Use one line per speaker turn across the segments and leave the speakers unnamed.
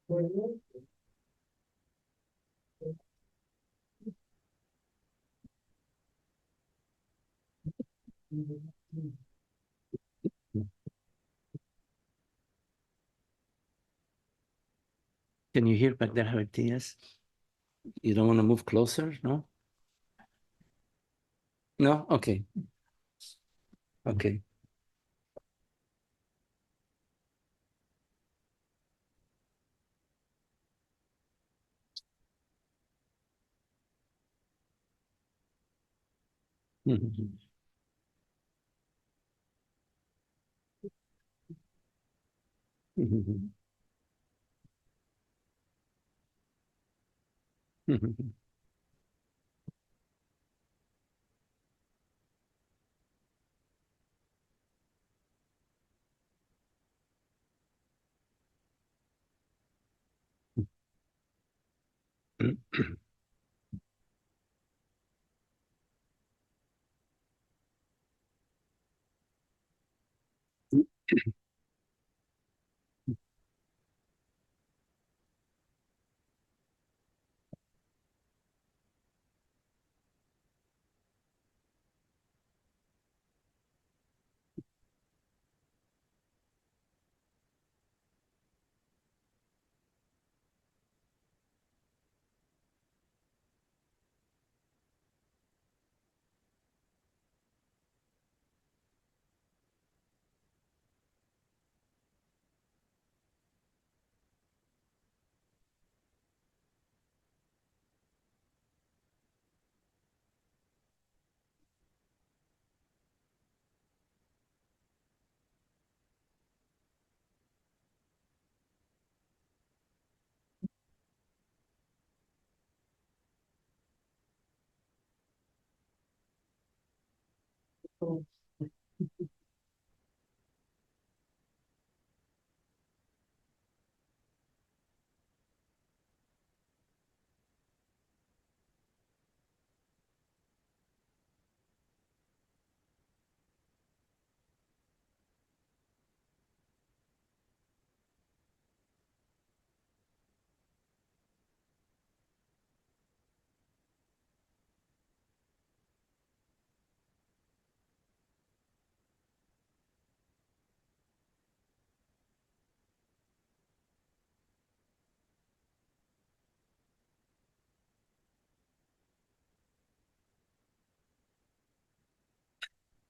Can you hear back there how it is? You don't want to move closer, no? No? Okay. Okay. Mhm. Mhm. Mhm.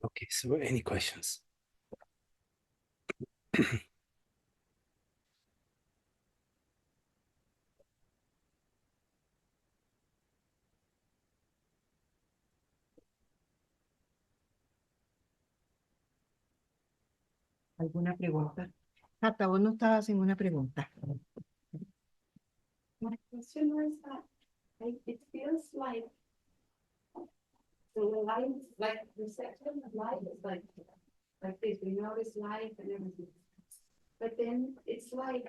Okay, so any questions?
¿Alguna pregunta? Hasta vos no estabas en una pregunta.
My question was that it feels like the light, like reception of light is like this. We notice light and everything, but then it's like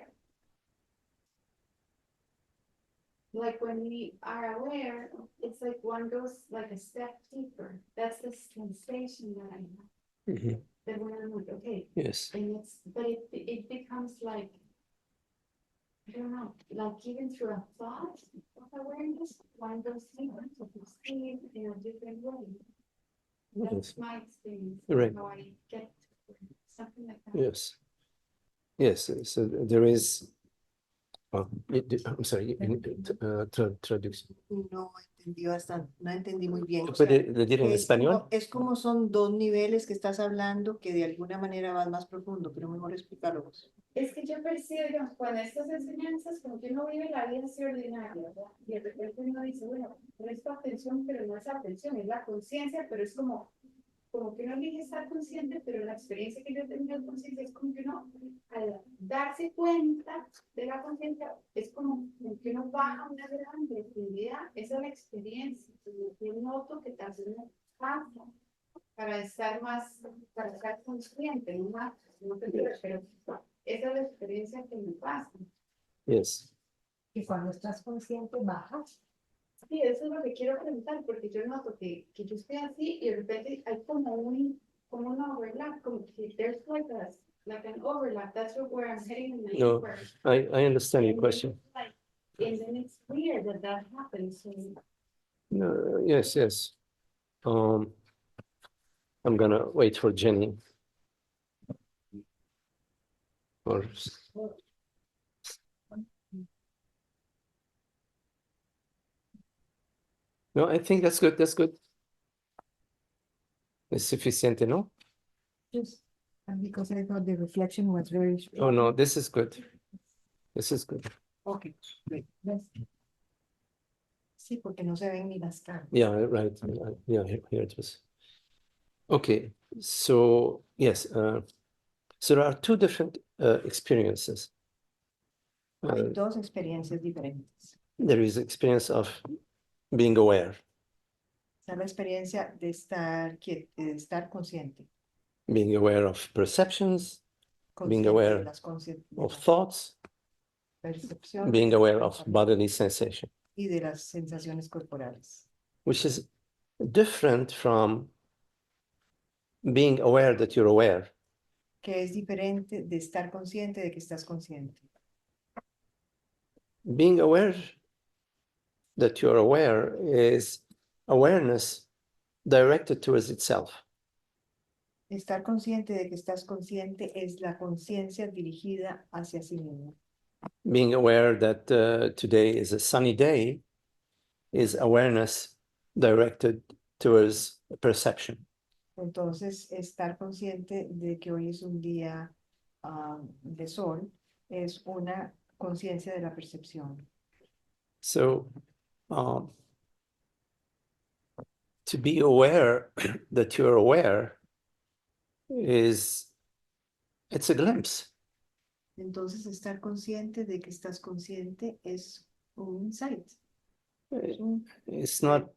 when we are aware, it's like one goes like a step deeper. That's the sensation that I have.
Mhm.
That when I'm like, okay,
Yes.
and but it becomes like, I don't know, like even through a thought of awareness, one goes deeper to perceive in a different way. That's
Yes.
my experience.
Right.
How I get to something like that.
Yes. Yes. So there is. I'm sorry. Traducción.
No entendí bastante, no entendí muy bien.
¿Tú
O sea,
puedes decir en español?
es como son dos niveles que estás hablando que de alguna manera vas más profundo, pero mejor explicarlo vos.
Es que yo percibo, digamos, cuando estas enseñanzas, como que uno vive la vida así ordinaria, ¿verdad? Y de repente uno dice, bueno, presto atención, pero no es atención, es la conciencia, pero es como que uno elige estar consciente, pero la experiencia que yo he tenido de conciencia es como que uno, al darse cuenta de la conciencia, es como que uno baja una gran profundidad. Esa es la experiencia. Yo noto que tal vez me pasa para estar más, para estar consciente, no más, no te digo, pero esa es la experiencia que me pasa.
Yes.
Y cuando estás consciente, bajas.
Sí, eso es lo que quiero preguntar, porque yo noto que yo estoy así y de repente hay como un overlap, como que there's like like an overlap. That's where I'm heading in my
No,
inquiry.
I understand your
And then
question.
it's like- And then it's weird that that happens. So
No, yes, yes. I'm gonna wait for Jenny. Or no, I think that's good. That's good. Es suficiente, no?
Just because I thought the reflection was very strong.
Oh no, this is good. This is good.
Ok, great.
Yes.
Sí, porque no se ven ni las caras.
Yeah, right. Yeah, here it was. Okay, so yes, so there are two different experiences.
Hay dos experiencias diferentes.
There is experience of being aware,
Está la experiencia de estar de estar consciente.
being aware of perceptions, being
Consciente
aware
de las
of thoughts,
percepciones
being
de los
aware of
pensamientos
bodily sensation,
y de las sensaciones corporales.
which is different from being aware that you're aware.
Que es diferente de estar consciente de que estás consciente.
Being aware that you're aware is awareness directed towards itself.
Estar consciente de que estás consciente es la conciencia dirigida hacia sí mismo.
Being aware that today is a sunny day is awareness directed towards perception.
Entonces, estar consciente de que hoy es un día de sol es una conciencia de la percepción.
So, to be aware that you're aware it's a glimpse.
Entonces, estar consciente de que estás consciente es un insight. Es un
It's not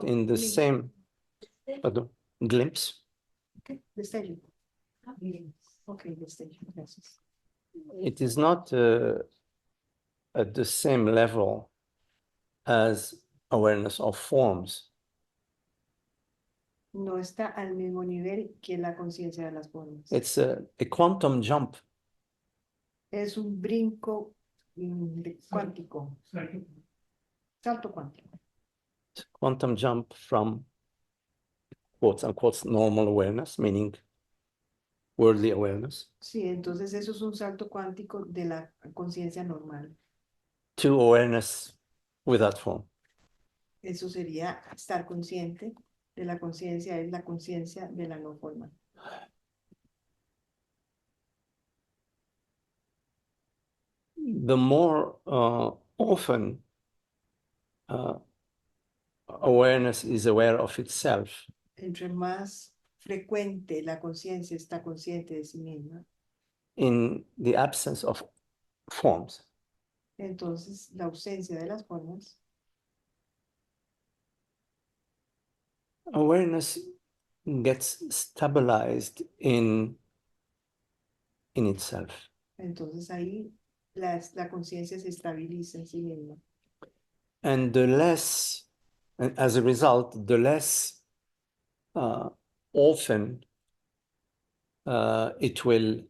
in the same pardon, glimpse.
destello. Ok, destello, gracias.
It is not at the same level as awareness of forms.
No está al mismo nivel que la conciencia de las formas.
It's a quantum jump.
Es un brinco cuántico. Salto cuántico.
Quantum jump from quote unquote normal awareness, meaning worldly awareness,
Sí, entonces eso es un salto cuántico de la conciencia normal.
to awareness without form.
Eso sería estar consciente de la conciencia, es la conciencia de la no forma.
The more often awareness is aware of itself,
Entre más frecuente la conciencia está consciente de sí misma,
in the absence of forms,
entonces la ausencia de las formas,
awareness gets stabilized in itself.
entonces ahí la conciencia se estabiliza en sí misma.
And as a result, the less often it will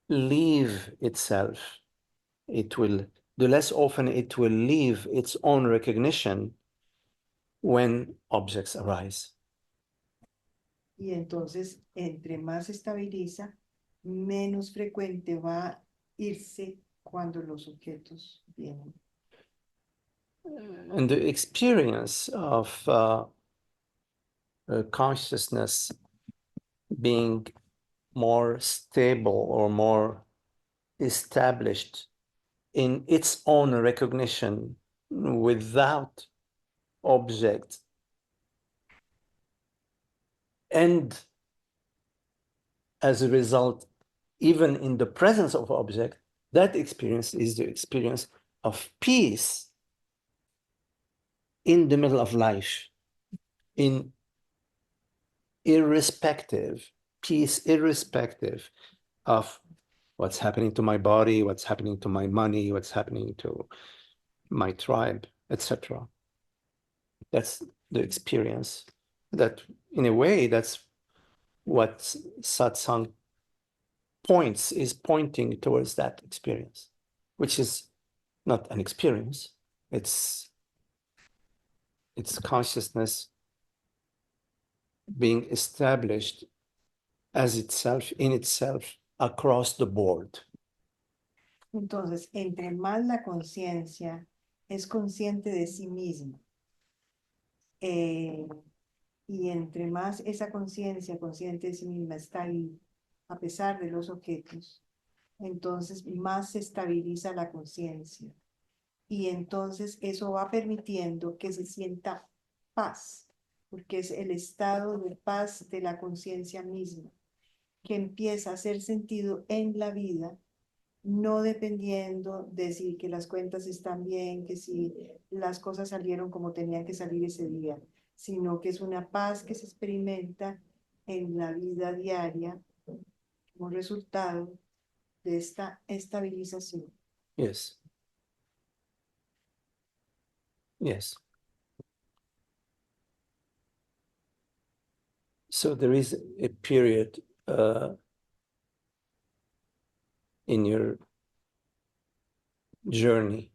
leave itself, the less often it will leave its own recognition when objects arise.
Y entonces, entre más se estabiliza, menos frecuente va a irse cuando los objetos vienen.
And the experience of consciousness being more stable or more established in its own recognition without object, and as a result, even in the presence of object, that experience is the experience of peace in the middle of life, in peace irrespective of what's happening to my body, what's happening to my money, what's happening to my tribe, etc. That's the experience that, in a way, that's what satsang points is pointing towards that experience, which is not an experience, it's consciousness being established as itself, in itself, across the board.
Entonces, entre más la conciencia es consciente de sí misma, y entre más esa conciencia consciente de sí misma está ahí, a pesar de los objetos, entonces más se estabiliza la conciencia. Y entonces eso va permitiendo que se sienta paz, porque es el estado de paz de la conciencia misma, que empieza a hacer sentido en la vida, no dependiendo de si que las cuentas están bien, que si las cosas salieron como tenían que salir ese día, sino que es una paz que se experimenta en la vida diaria como resultado de esta estabilización.
Yes. Yes. So there is a period in your journey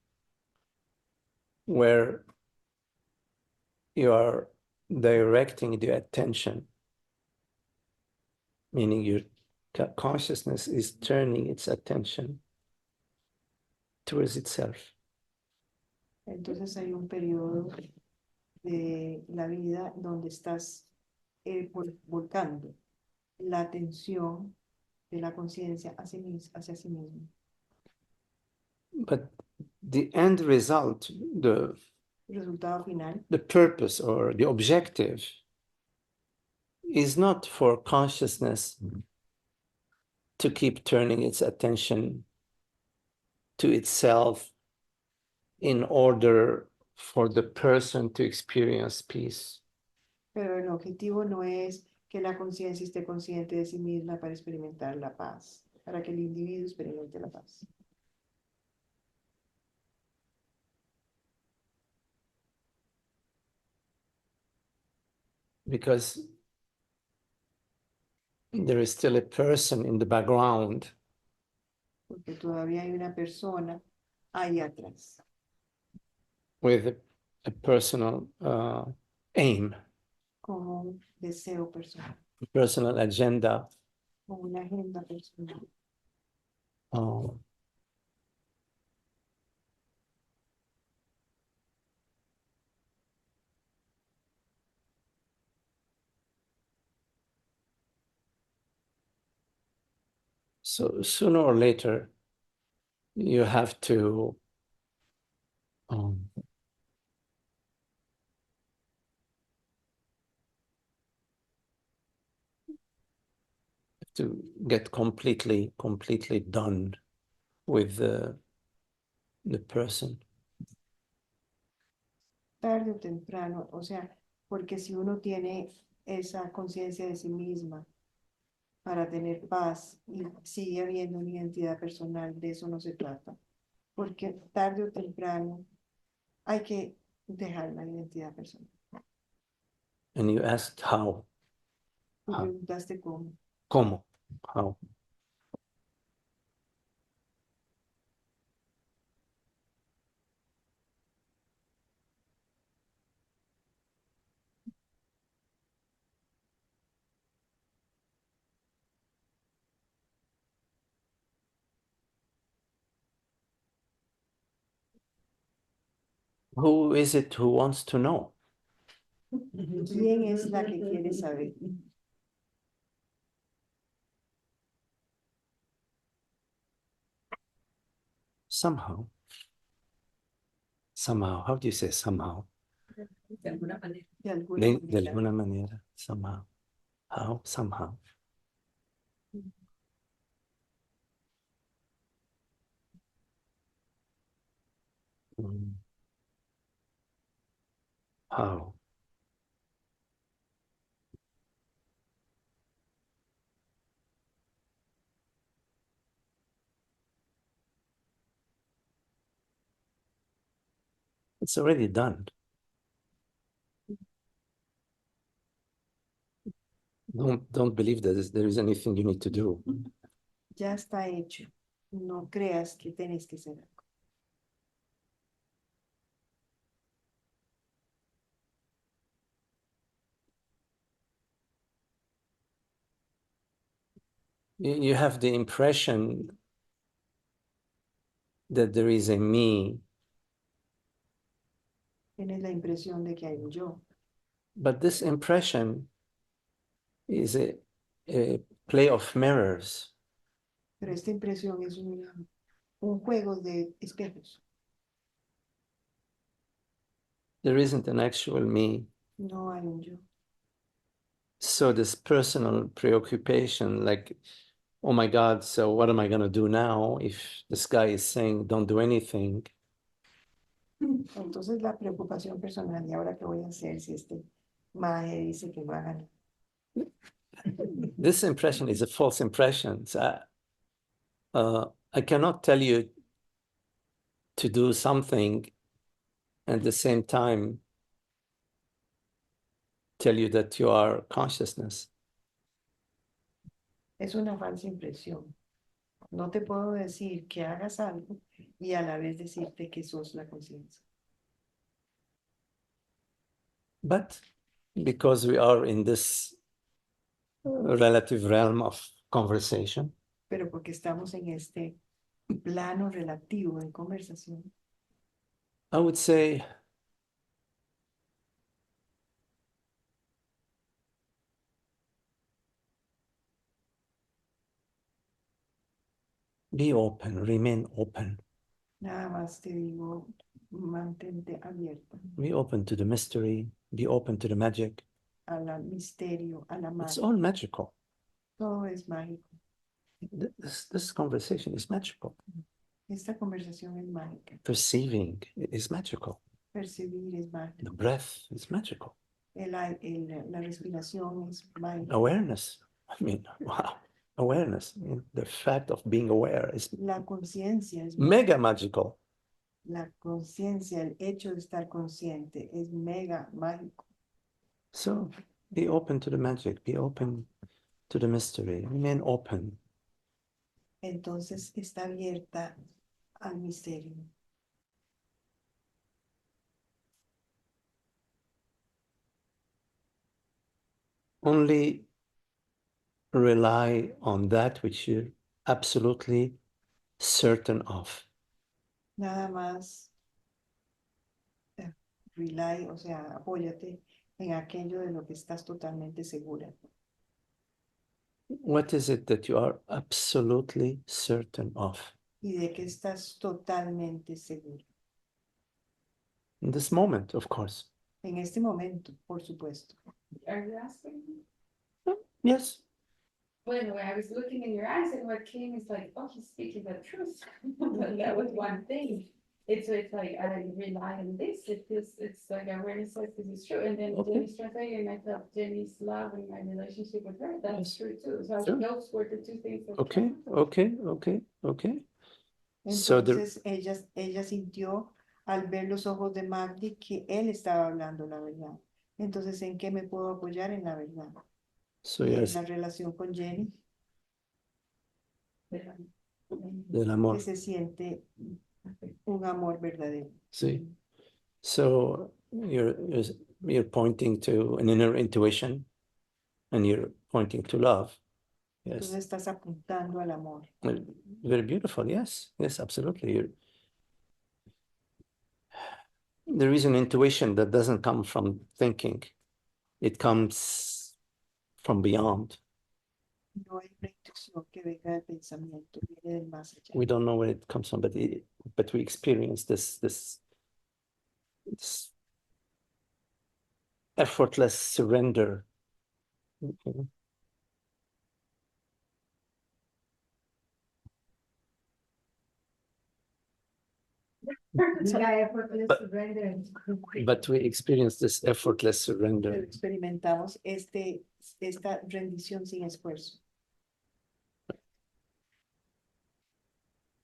where you are directing the attention, meaning your consciousness is turning its attention towards itself.
Entonces hay un periodo de la vida donde estás volcando la atención de la conciencia hacia sí mismo.
But the end result,
El resultado final
the purpose or the objective is not for consciousness to keep turning its attention to itself in order for the person to experience peace.
pero el objetivo no es que la conciencia esté consciente de sí misma para experimentar la paz, para que el individuo experimente la paz.
Because there is still a person in the background
Porque todavía hay una persona ahí atrás,
with a personal aim,
con un deseo personal,
a personal agenda.
con una agenda personal.
So sooner or later, you have to get completely done with the person.
Tarde o temprano, o sea, porque si uno tiene esa conciencia de sí misma para tener paz y sigue habiendo una identidad personal, de eso no se trata. Porque tarde o temprano hay que dejar la identidad personal.
And you asked how?
Tú preguntaste cómo.
¿Cómo? How? Who is it who wants to know?
¿Quién es la que quiere saber?
Somehow. Somehow. How do you say somehow?
De alguna manera.
De alguna manera. Somehow. How? Somehow. How? It's already done. Don't believe that there is anything you need to do.
Ya está hecho. No creas que tienes que hacer algo.
You have the impression that there is a me,
Tienes la impresión de que hay un yo.
but this impression is a play of mirrors.
Pero esta impresión es un juego de espejos.
There isn't an actual me.
No hay un yo.
So this personal preoccupation, like, oh my God, so what am I going to do now if this guy is saying don't do anything?
Entonces la preocupación personal, ¿y ahora qué voy a hacer si este maje dice que no hagan?
This impression is a false impression. So, I cannot tell you to do something and at the same time tell you that you are consciousness.
Es una falsa impresión. No te puedo decir que hagas algo y a la vez decirte que sos la conciencia.
But because we are in this relative realm of conversation,
Pero porque estamos en este plano relativo de conversación,
I would say be open, remain open.
nada más te digo, mantente abierta
Be open to the mystery, be open to the magic.
al misterio, a la
It's
magia.
all magical.
Todo es mágico.
This conversation is magical.
Esta conversación es mágica.
Perceiving is magical.
Percibir es mágico.
The breath is magical.
La respiración es mágica.
Awareness, I mean, wow. Awareness, I mean, the fact of being aware is
La conciencia es
mega magical.
La conciencia, el hecho de estar consciente es mega mágico.
So be open to the magic, be open to the mystery, remain open.
Entonces está abierta al misterio.
Only rely on that which you're absolutely certain of.
Nada más rely, o sea, apóyate en aquello de lo que estás totalmente segura.
What is it that you are absolutely certain of?
Y de que estás totalmente segura.
In this moment, of course.
En este momento, por supuesto.
Are you asking me?
Yes.
Well, when I was looking in your eyes and what came is like, oh, he's speaking the truth. That was one thing. It's like, I rely on this. It's like awareness says this is true. And then
Okay.
Jenny's translating, and I felt Jenny's love and my relationship with her. That's
Yes.
true too. So
Sure.
those were the two things. That
Okay,
came.
okay. So the-
Entonces ella sintió al ver los ojos de Magdi que él estaba hablando la verdad. Entonces, ¿en qué me puedo apoyar? En la verdad.
So
Y en
yes,
la relación con Jenny,
del amor.
que se siente un amor verdadero.
See, so you're pointing to an inner intuition, and you're pointing to love.
Entonces
Yes,
estás apuntando al amor.
well, very beautiful. Yes, absolutely. There is an intuition that doesn't come from thinking; it comes from beyond.
No hay una intuición que venga del pensamiento, viene del más allá.
We don't know where it comes from, but we experience this effortless surrender. Okay. But we experience this effortless
Pero
surrender.
experimentamos esta rendición sin esfuerzo.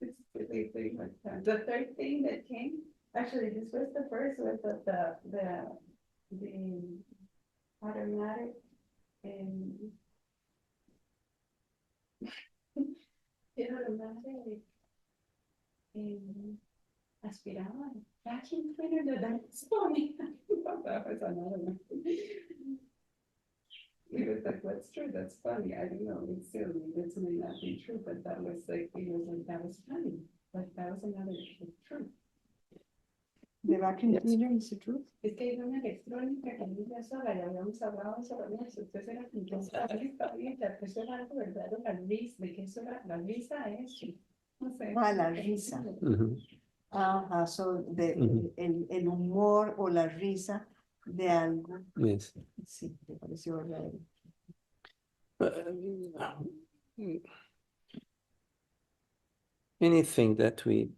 It's really pretty much done. The third thing that came, actually, this was the first with the automatic and personaje aspiraba vacuum cleaner de that's funny. That was another one. He was like, "That's true. That's funny." I don't know. It's silly. This may not be true, but that was like, he was like, "That was funny." But that was another truth.
The vacuum
Yes.
cleaner is the truth.
Es que hay una electrónica que limpia sola, ya habíamos hablado sobre eso. Entonces era como que está bien, que eso era algo verdadero, la risa, de que eso era la risa eso. No sé.
Ah, la risa.
Mhm.
Ajá, so
Ujú.
el humor o la risa de algo.
Yes.
Sí, me pareció verdadero.
Anything that we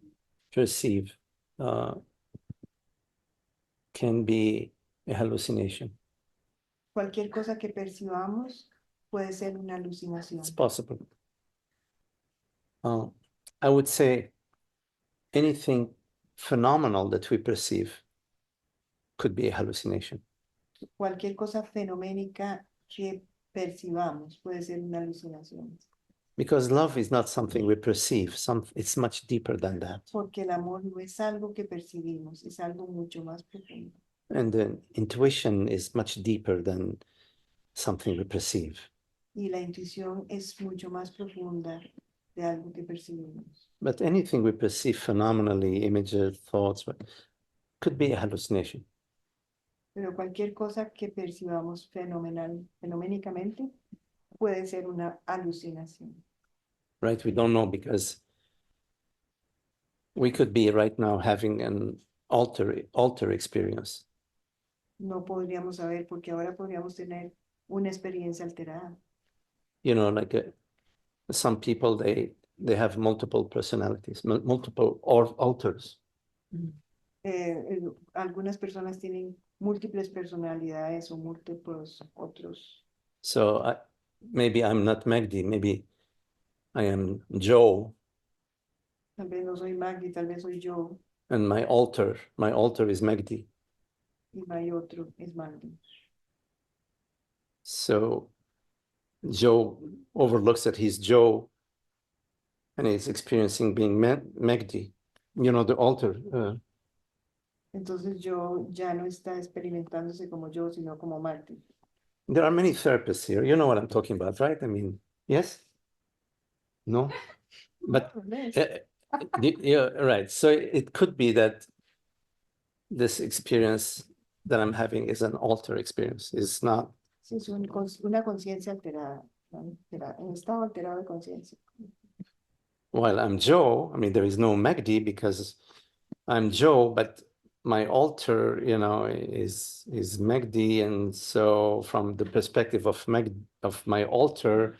perceive can be a hallucination.
Cualquier cosa que percibamos puede ser una alucinación.
It's possible. I would say anything phenomenal that we perceive could be a hallucination.
Cualquier cosa fenoménica que percibamos puede ser una alucinación.
Because love is not something we perceive. It's much deeper than that.
Porque el amor no es algo que percibimos, es algo mucho más profundo.
And then intuition is much deeper than something we perceive.
Y la intuición es mucho más profunda de algo que percibimos.
But anything we perceive phenomenally, images, thoughts, could be a hallucination.
Pero cualquier cosa que percibamos fenoménicamente puede ser una alucinación.
Right? We don't know because we could be right now having an alter experience.
No podríamos saber porque ahora podríamos tener una experiencia alterada.
You know, like some people, they have multiple personalities, multiple alters.
Algunas personas tienen múltiples personalidades o múltiples otros.
So maybe I'm not Magdi, maybe I am Joe,
Tal vez no soy Magdi, tal vez soy yo
and my alter is Magdi.
y hay otro es Magdi.
So Joe overlooks that he's Joe and he's experiencing being Magdi, you know, the alter.
Entonces yo ya no está experimentándose como yo, sino como Magdi.
There are many therapists here. You know what I'm talking about, right? I mean, yes? No? But yeah, right. So it could be that this experience that I'm having is an alter experience. It's not.
Sí, es una conciencia alterada, ¿no? Un estado alterado de conciencia.
While I'm Joe, I mean, there is no Magdi because I'm Joe, but my alter, you know, is Magdi, and so from the perspective of my alter,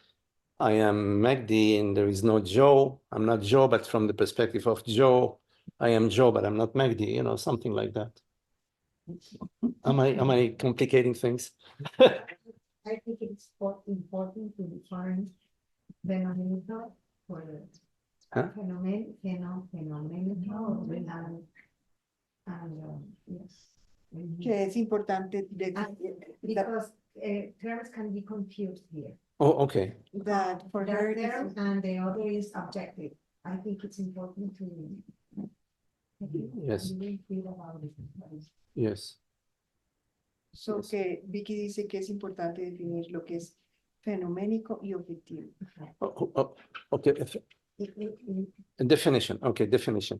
I am Magdi, and there is no Joe. I'm not Joe, but from the perspective of Joe, I am Joe, but I'm not Magdi. You know, something like that. Am I complicating things?
I think it's important to define phenomenal for
Huh?
phenomenal and yes.
Que es importante
Because terms can be confused here.
Oh, okay.
that for her
That term and the other is objective. I think it's important to.
Yes.
Really feel about it.
Yes.
so
Yes.
que Vicky dice que es importante definir lo que es fenoménico y objetivo.
Okay. A definition. Okay, definition.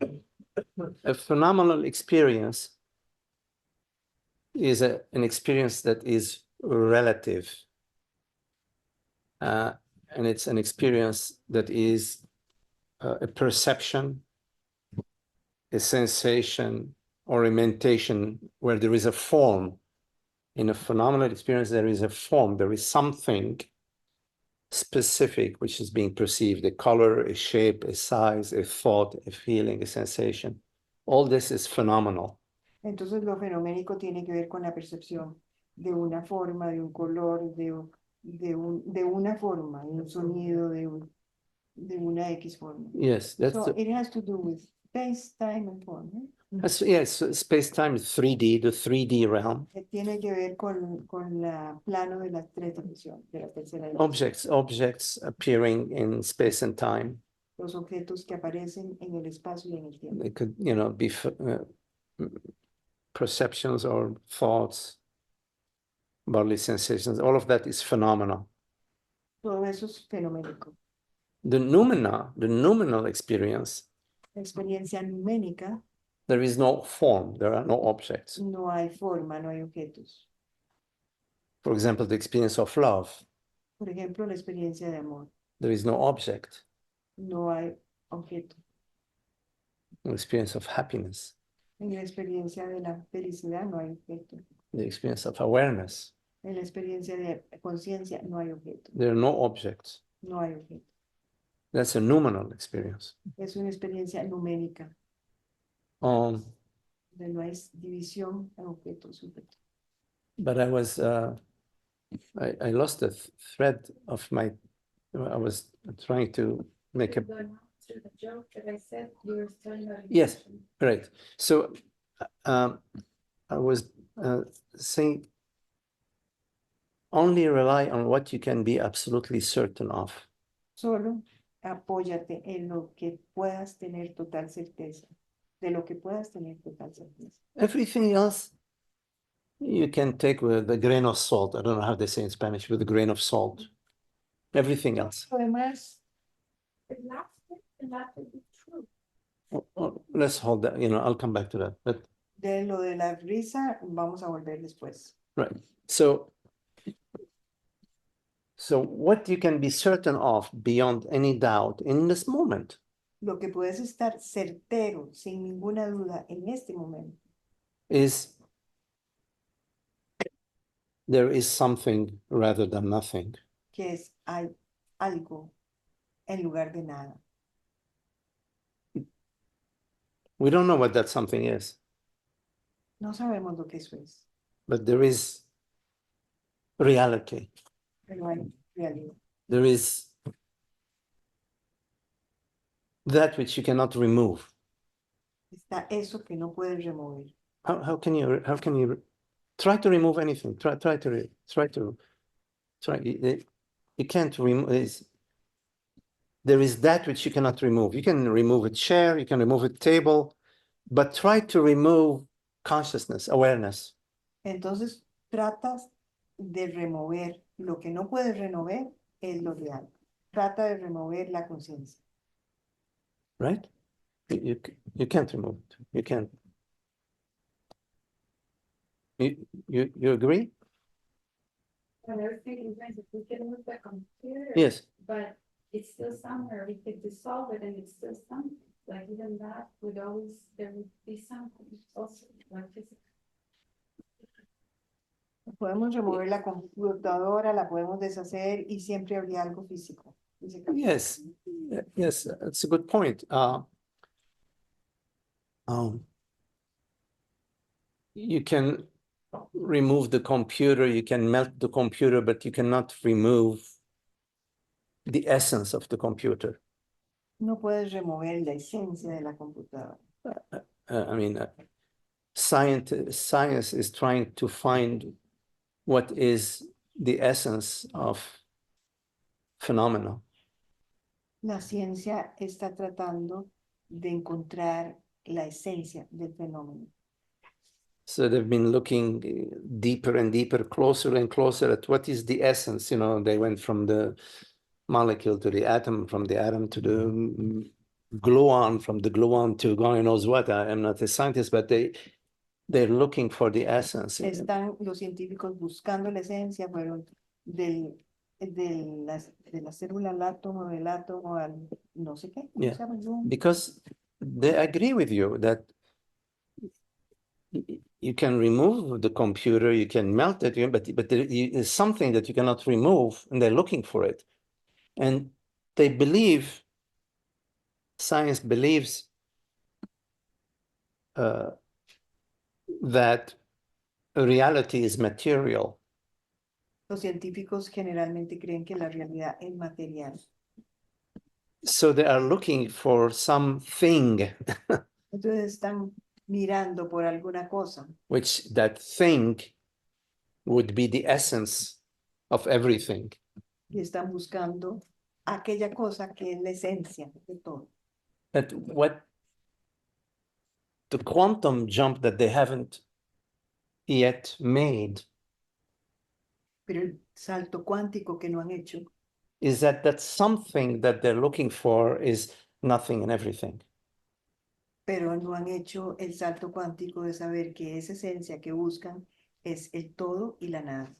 A phenomenal experience is an experience that is relative. And it's an experience that is a perception, a sensation, or a mentation where there is a form. In a phenomenal experience, there is a form, there is something specific which is being perceived, a color, a shape, a size, a thought, a feeling, a sensation. All this is phenomenal.
Entonces lo fenoménico tiene que ver con la percepción de una forma, de un color, de una forma, de un sonido, de una X forma.
Yes, that's
So it has to do with space, time, and form.
yes, space-time is 3D, the 3D realm.
Tiene que ver con la plano de las tres dimensiones, de la tercera dimensión.
Objects appearing in space and time.
los objetos que aparecen en el espacio y en el tiempo.
They could, be perceptions or thoughts, bodily sensations. All of that is phenomena.
Todo eso es fenoménico.
The noumenal experience,
La experiencia numénica,
there is no form, there are no objects.
no hay forma, no hay objetos.
For example, the experience of love,
Por ejemplo, la experiencia de amor,
there is no object.
no hay objeto.
The experience of happiness,
En la experiencia de la felicidad no hay objeto.
the experience of awareness,
En la experiencia de conciencia no hay objeto.
there are no objects.
No hay objeto.
That's a noumenal experience.
Es una experiencia numénica,
Um,
donde no hay división en objetos.
but I was, I lost the thread of my, I was trying to make a,
Going on to the joke that I said, you were telling about.
Yes. right. So I was saying, only rely on what you can be absolutely certain of.
Solo apóyate en lo que puedas tener total certeza. De lo que puedas tener total certeza.
Everything else you can take with a grain of salt. I don't know how they say in Spanish, with a grain of salt. Everything else.
Lo demás,
The last bit, and that would be true.
Let's hold that, I'll come back to that. But
de lo de la risa, vamos a volver después.
right. So what you can be certain of beyond any doubt in this moment
Lo que puedes estar certero, sin ninguna duda, en este momento,
is there is something rather than nothing.
que es hay algo en lugar de nada.
We don't know what that something is,
No sabemos lo que eso es,
but there is reality.
pero hay realidad.
There is that which you cannot remove.
Está eso que no puedes remover.
How can you try to remove anything? You can't remove. There is that which you cannot remove. You can remove a chair, you can remove a table, but try to remove consciousness, awareness.
Entonces tratas de remover lo que no puedes remover es lo real. Trata de remover la conciencia.
Right? You can't remove it. You can't. You agree?
And I was thinking, if we can move the computer.
Yes.
But it's still somewhere, we could dissolve it and it's still something, like even that would always, there would be something also, like physical.
Podemos remover la computadora, la podemos deshacer y siempre habría algo físico.
Yes. Yes, that's a good point. You can remove the computer, you can melt the computer, but you cannot remove the essence of the computer.
No puedes remover la esencia de la computadora.
Science is trying to find what is the essence of phenomena.
La ciencia está tratando de encontrar la esencia del fenómeno.
So they've been looking deeper and deeper, closer and closer at what is the essence. They went from the molecule to the atom, from the atom to the gluon, from the gluon to God knows what. I am not a scientist, but they're looking for the essence.
Están los científicos buscando la esencia, fueron de la célula al átomo, del átomo al no sé qué.
Yeah.
¿Cómo se llama?
Because they agree with you that you can remove the computer, you can melt it, but there is something that you cannot remove, and they're looking for it. And they believe, science believes that reality is material.
Los científicos generalmente creen que la realidad es material.
So they are looking for something,
Entonces están mirando por alguna cosa,
which that thing would be the essence of everything.
y están buscando aquella cosa que es la esencia de todo.
But what the quantum jump that they haven't yet made
Pero el salto cuántico que no han hecho
is that something that they're looking for is nothing and everything.
pero no han hecho el salto cuántico de saber que esa esencia que buscan es el todo y la nada.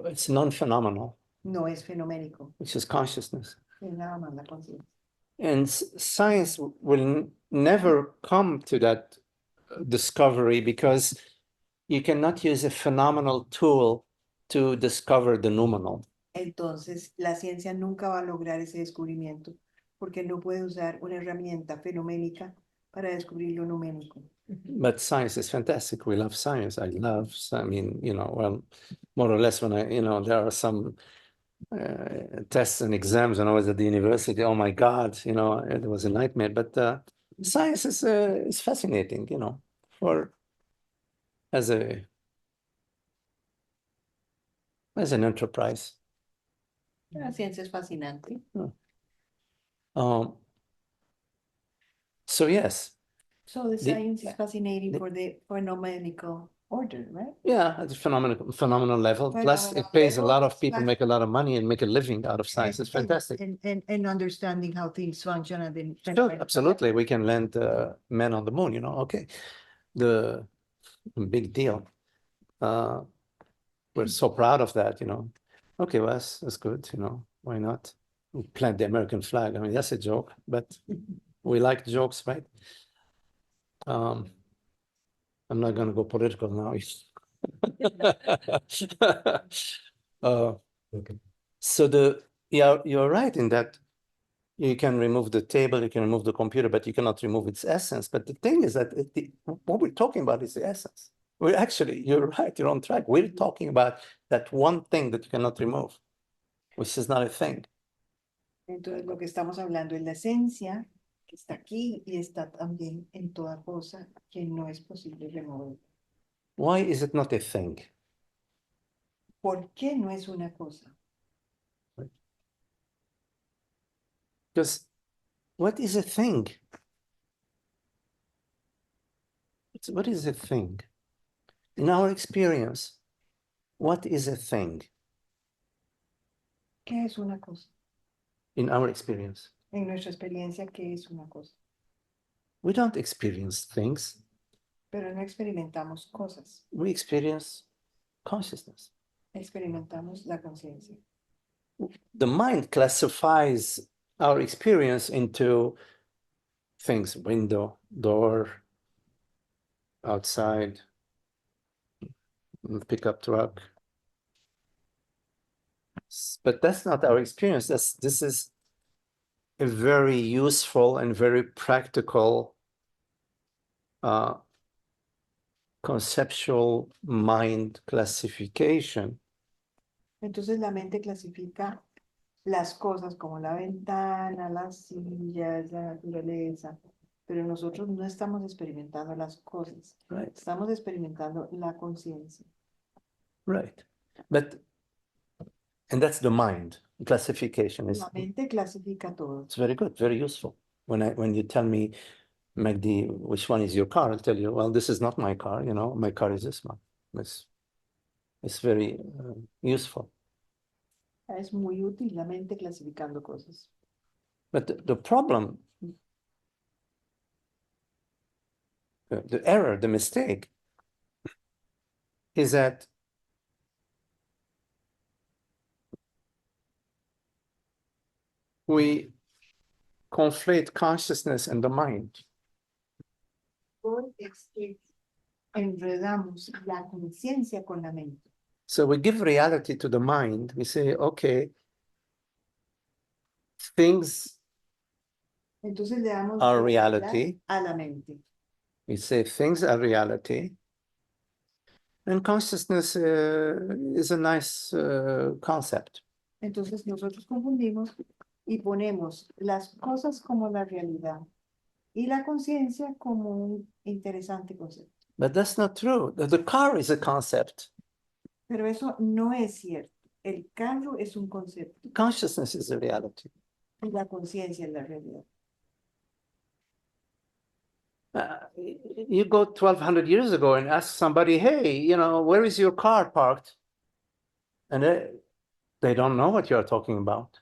It's non-phenomenal,
No es fenoménico,
which is consciousness.
es nada más la conciencia.
And science will never come to that discovery because you cannot use a phenomenal tool to discover the noumenal.
Entonces, la ciencia nunca va a lograr ese descubrimiento porque no puede usar una herramienta fenoménica para descubrir lo numénico.
But science is fantastic. We love science. I mean, well, more or less when there are some tests and exams when I was at the university, oh my God, it was a nightmare. But science is fascinating, for as an enterprise.
La ciencia es fascinante.
So yes,
So the
The-
science is fascinating
the-
for the phenomenological order, right?
yeah, at a phenomenal level. Plus, it
Phenomenal
pays a
level,
lot of people
plus-
make a lot of money and make a living out of science. It's fantastic.
And understanding how things function and then.
Sure, absolutely. We can land men on the moon, okay. The big deal. We're so proud of that, Okay, well, that's good, why not? We plant the American flag. I mean, that's a joke, but we like jokes, right? I'm not going to go political now. So you're right in that you can remove the table, you can remove the computer, but you cannot remove its essence. But the thing is that what we're talking about is the essence. You're right, you're on track. We're talking about that one thing that you cannot remove, which is not a thing.
Entonces, lo que estamos hablando es la esencia que está aquí y está también en toda cosa que no es posible remover.
Why is it not a thing?
¿Por qué no es una cosa?
Because what is a thing? What is a thing? In our experience, what is a thing?
¿Qué es una cosa?
In our experience,
En nuestra experiencia, ¿qué es una cosa?
we don't experience things.
Pero no experimentamos cosas,
We experience consciousness.
experimentamos la conciencia.
The mind classifies our experience into things: window, door, outside, pickup truck. But that's not our experience. This is a very useful and very practical conceptual mind classification.
Entonces la mente clasifica las cosas como la ventana, las sillas, la naturaleza, pero nosotros no estamos experimentando las cosas,
Right,
estamos experimentando la conciencia.
right. And that's the mind classification.
La mente clasifica todo.
It's very good, very useful. When you tell me, Magdi, which one is your car, I'll tell you, well, this is not my car, my car is this one. It's very useful.
Es muy útil la mente clasificando cosas.
But the problem, the error, the mistake, is that we conflate consciousness and the mind.
Es que enredamos la conciencia con la mente.
So we give reality to the mind. We say, okay, things
Entonces le damos
are
realidad
reality.
a la mente.
We say things are reality. And consciousness is a nice concept.
Entonces nosotros confundimos y ponemos las cosas como la realidad y la conciencia como un interesante concepto.
But that's not true. The car is a concept.
Pero eso no es cierto. El carro es un concepto
Consciousness is a reality.
y la conciencia es la realidad.
You go 1,200 years ago and ask somebody, hey, you know, where is your car parked? And they don't know what you're talking about.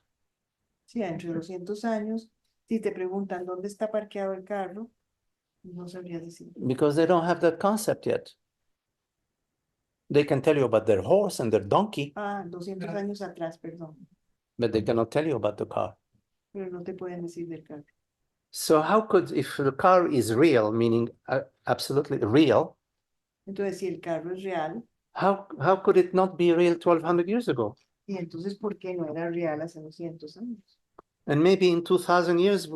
Sí, dentro de 200 años, si te preguntan dónde está parqueado el carro, no sabrías decir.
Because they don't have that concept yet. They can tell you about their horse and their donkey,
200 años atrás, perdón,
but they cannot tell you about the car.
pero no te pueden decir del carro.
So how could, if the car is real, meaning absolutely real,
Entonces, si el carro es real,
how could it not be real 1,200 years ago?
y entonces, ¿por qué no era real hace 200 años?
And maybe in 2,000 years,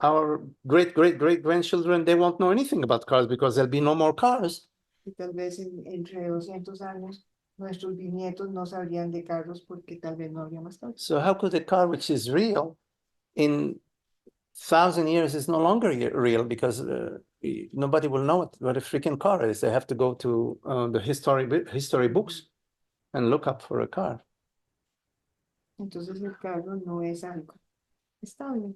our great-great-great-grandchildren, they won't know anything about cars because there'll be no more cars.
Y tal vez entre 200 años, nuestros bisnietos no sabrían de carros porque tal vez no habría más carros.
So how could a car which is real in 1,000 years is no longer real because nobody will know what a freaking car is. They have to go to the history books and look up for a car.
Entonces, el carro no es algo estable.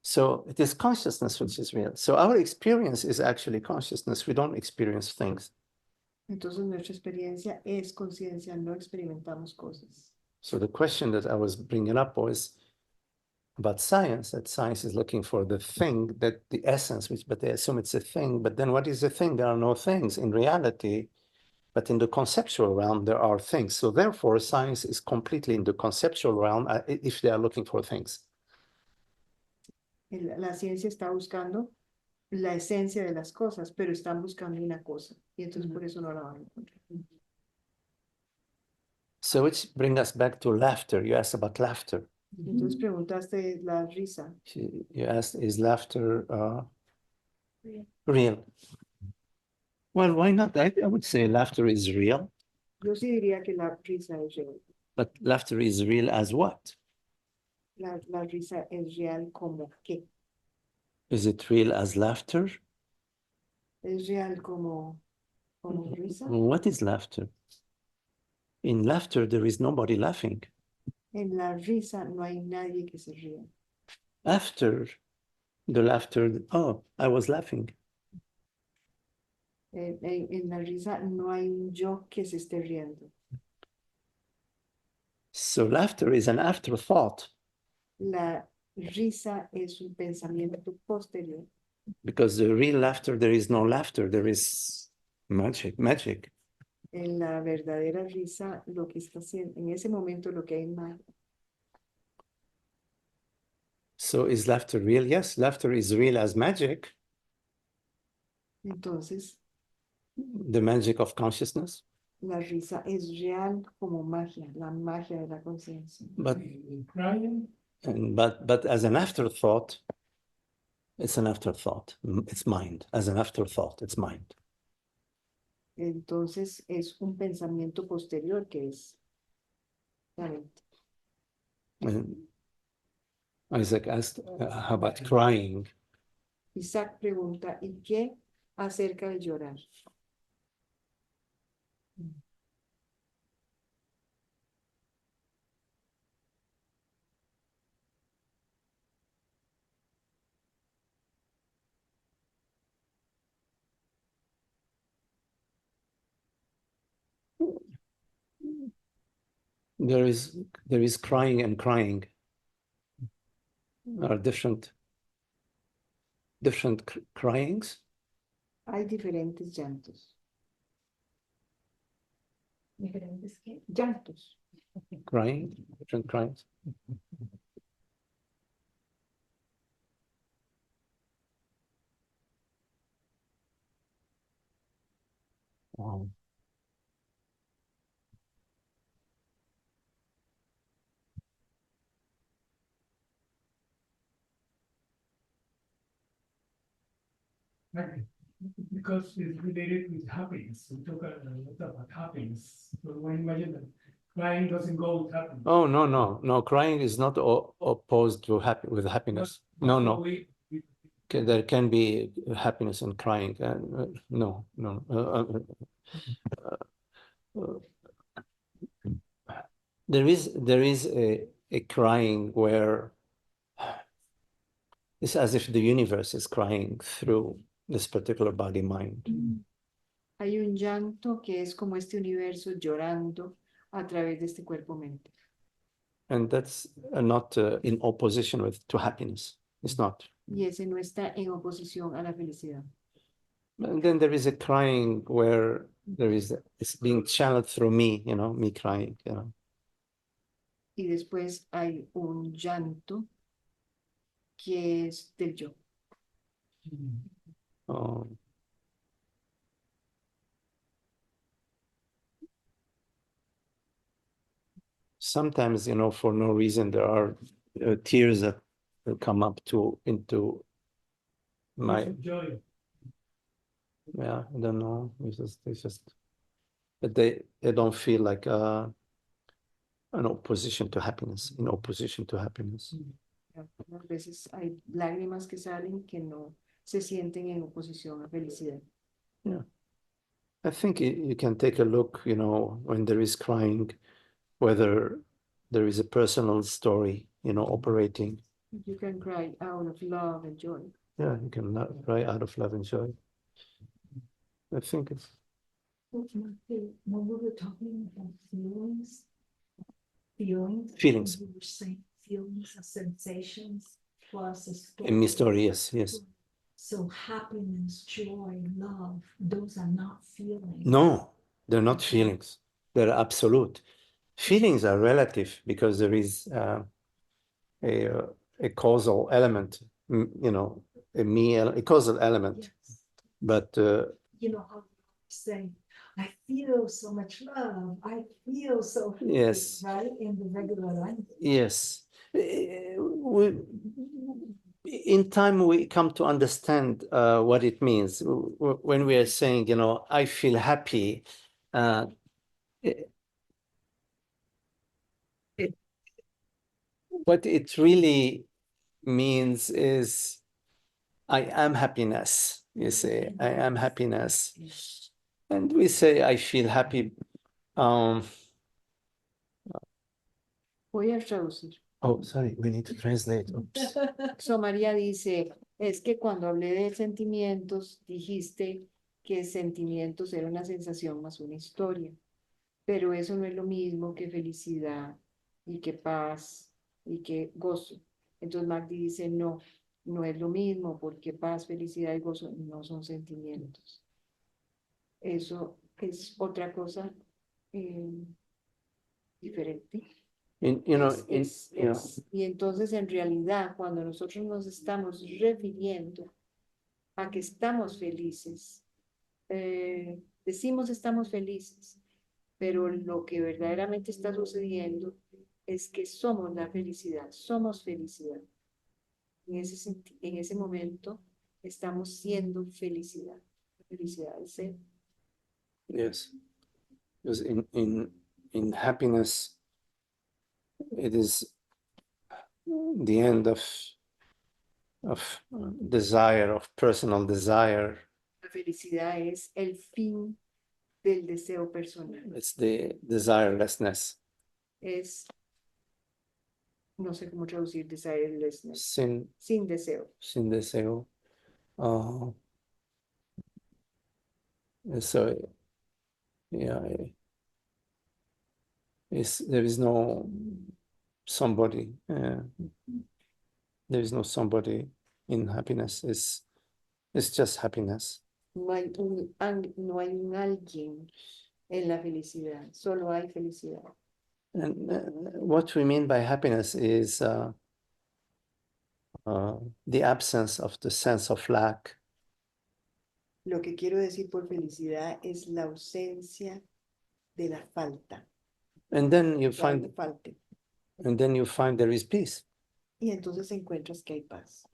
So it is consciousness which is real. So our experience is actually consciousness. We don't experience things.
Entonces, nuestra experiencia es conciencia, no experimentamos cosas.
So the question that I was bringing up was about science, that science is looking for the thing, that the essence, but they assume it's a thing. But then what is a thing? There are no things in reality, but in the conceptual realm, there are things. So therefore, science is completely in the conceptual realm if they are looking for things.
La ciencia está buscando la esencia de las cosas, pero están buscando una cosa, y entonces por eso no la van a encontrar.
So which brings us back to laughter. You asked about laughter.
Entonces preguntaste la risa.
You asked, is laughter real? Well, why not? I would say laughter is real,
Yo sí diría que la risa es real.
but laughter is real as what?
La risa es real como qué?
Is it real as laughter?
Es real como risa.
What is laughter? In laughter, there is nobody laughing.
En la risa no hay nadie que se ría.
After the laughter, oh, I was laughing.
En la risa no hay un yo que se esté riendo.
So laughter is an afterthought.
La risa es un pensamiento posterior.
Because the real laughter, there is no laughter, there is magic.
En la verdadera risa, lo que está haciendo, en ese momento lo que hay más.
So is laughter real? Yes, laughter is real as magic,
Entonces,
the magic of consciousness.
la risa es real como magia, la magia de la conciencia.
But as an afterthought, it's an afterthought. It's mind. As an afterthought, it's mind.
Entonces, es un pensamiento posterior que es la mente.
And Isaac asked, how about crying?
Isaac pregunta, ¿y qué acerca de llorar?
There is crying and crying. Are different cryings.
Hay diferentes llantos.
¿Diferentes qué?
Llantos.
Crying, different cryings. Wow.
Because it's related with happiness. We talk a lot about happiness. So when you imagine that crying doesn't go with happiness.
Oh, no. Crying is not opposed to happiness. No. Okay, there can be happiness in crying. No. there is a crying where it's as if the universe is crying through this particular body mind.
Hay un llanto que es como este universo llorando a través de este cuerpo-mente.
And that's not in opposition to happiness. It's not.
Y ese no está en oposición a la felicidad.
And then there is a crying where it's being channeled through me, me crying,
Y después hay un llanto que es del yo.
Um, sometimes, for no reason, there are tears that will come up into my,
Joy.
yeah, I don't know. It's just, but they don't feel like an opposition to happiness, in opposition to happiness.
A veces hay lágrimas que salen que no se sienten en oposición a felicidad.
I think you can take a look, when there is crying, whether there is a personal story, operating.
You can cry out of love and joy.
Yeah, you can cry out of love and joy. I think it's
When we were talking about feelings,
Feelings.
we were saying feelings of sensations plus a story.
in my story, yes.
So happiness, joy, love, those are not feelings.
No, they're not feelings. They're absolute. Feelings are relative because there is a causal element, a causal element.
Yes.
But
You know how we say, I feel so much love. I feel so happy,
Yes.
right? In the regular language.
yes, in time we come to understand what it means when we are saying, I feel happy. What it really means is I am happiness. You say I am happiness, and we say I feel happy.
Voy a traducir.
Oh, sorry, we need to translate. Oops.
So María dice, es que cuando hablé de sentimientos, dijiste que sentimientos era una sensación más una historia, pero eso no es lo mismo que felicidad y que paz y que gozo. Entonces Magdi dice, no, no es lo mismo porque paz, felicidad y gozo no son sentimientos. Eso es otra cosa diferente. Y entonces en realidad cuando nosotros nos estamos refiriendo a que estamos felices, decimos estamos felices, pero lo que verdaderamente está sucediendo es que somos la felicidad, somos felicidad. En ese momento estamos siendo felicidad, la felicidad del ser.
Yes, because in happiness, it is the end of desire, of personal desire.
La felicidad es el fin del deseo personal.
It's the desirelessness,
Es, no sé cómo traducir desirelessness,
sin
deseo.
deseo. So, yeah, there is no somebody. There is no somebody in happiness. It's just happiness.
No hay un alguien en la felicidad, solo hay felicidad.
And what we mean by happiness is the absence of the sense of lack.
Lo que quiero decir por felicidad es la ausencia de la falta.
And then you
Que algo
find,
falte.
and then you find there is peace
Y entonces encuentras que hay paz.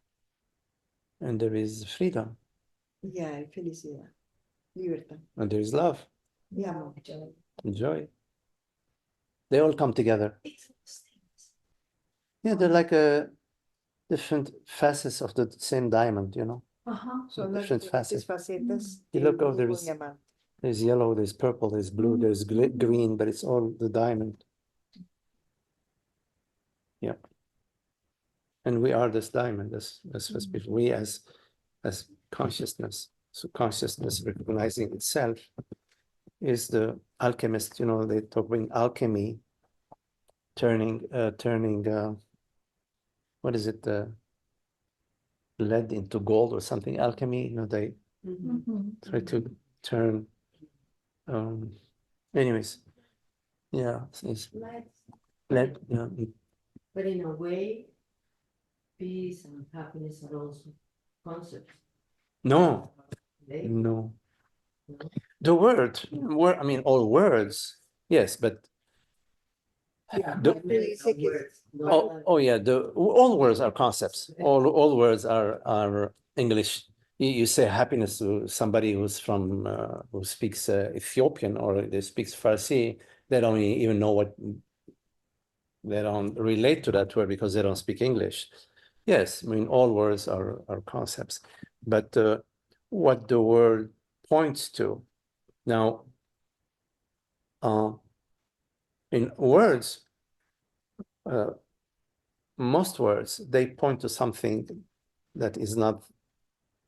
and there is freedom
Y hay felicidad, libertad
and there is love
y amor.
and joy. They all come together.
It's those things.
Yeah, they're like different facets of the same diamond,
Son las
Different
diferentes facetas
You
del
look over, there
mismo
is
diamante.
There's yellow, there's purple, there's blue, there's green, but it's all the diamond. Yeah. And we are this diamond, as we as consciousness. So consciousness recognizing itself is the alchemist. You know, they talk about alchemy, turning what is it, lead into gold or something. Alchemy, you know, they try to turn. Anyways, yeah, it's lead. Yeah.
But in a way, peace and happiness are also concepts.
No,
They,
no. The word, I mean, all words, yes, but oh yeah, all words are concepts. All words are English. You say happiness to somebody who's from who speaks Ethiopian or they speaks Farsi, they don't even know what, they don't relate to that word because they don't speak English. Yes, I mean all words are concepts, but what the word points to now, in words, most words, they point to something that is not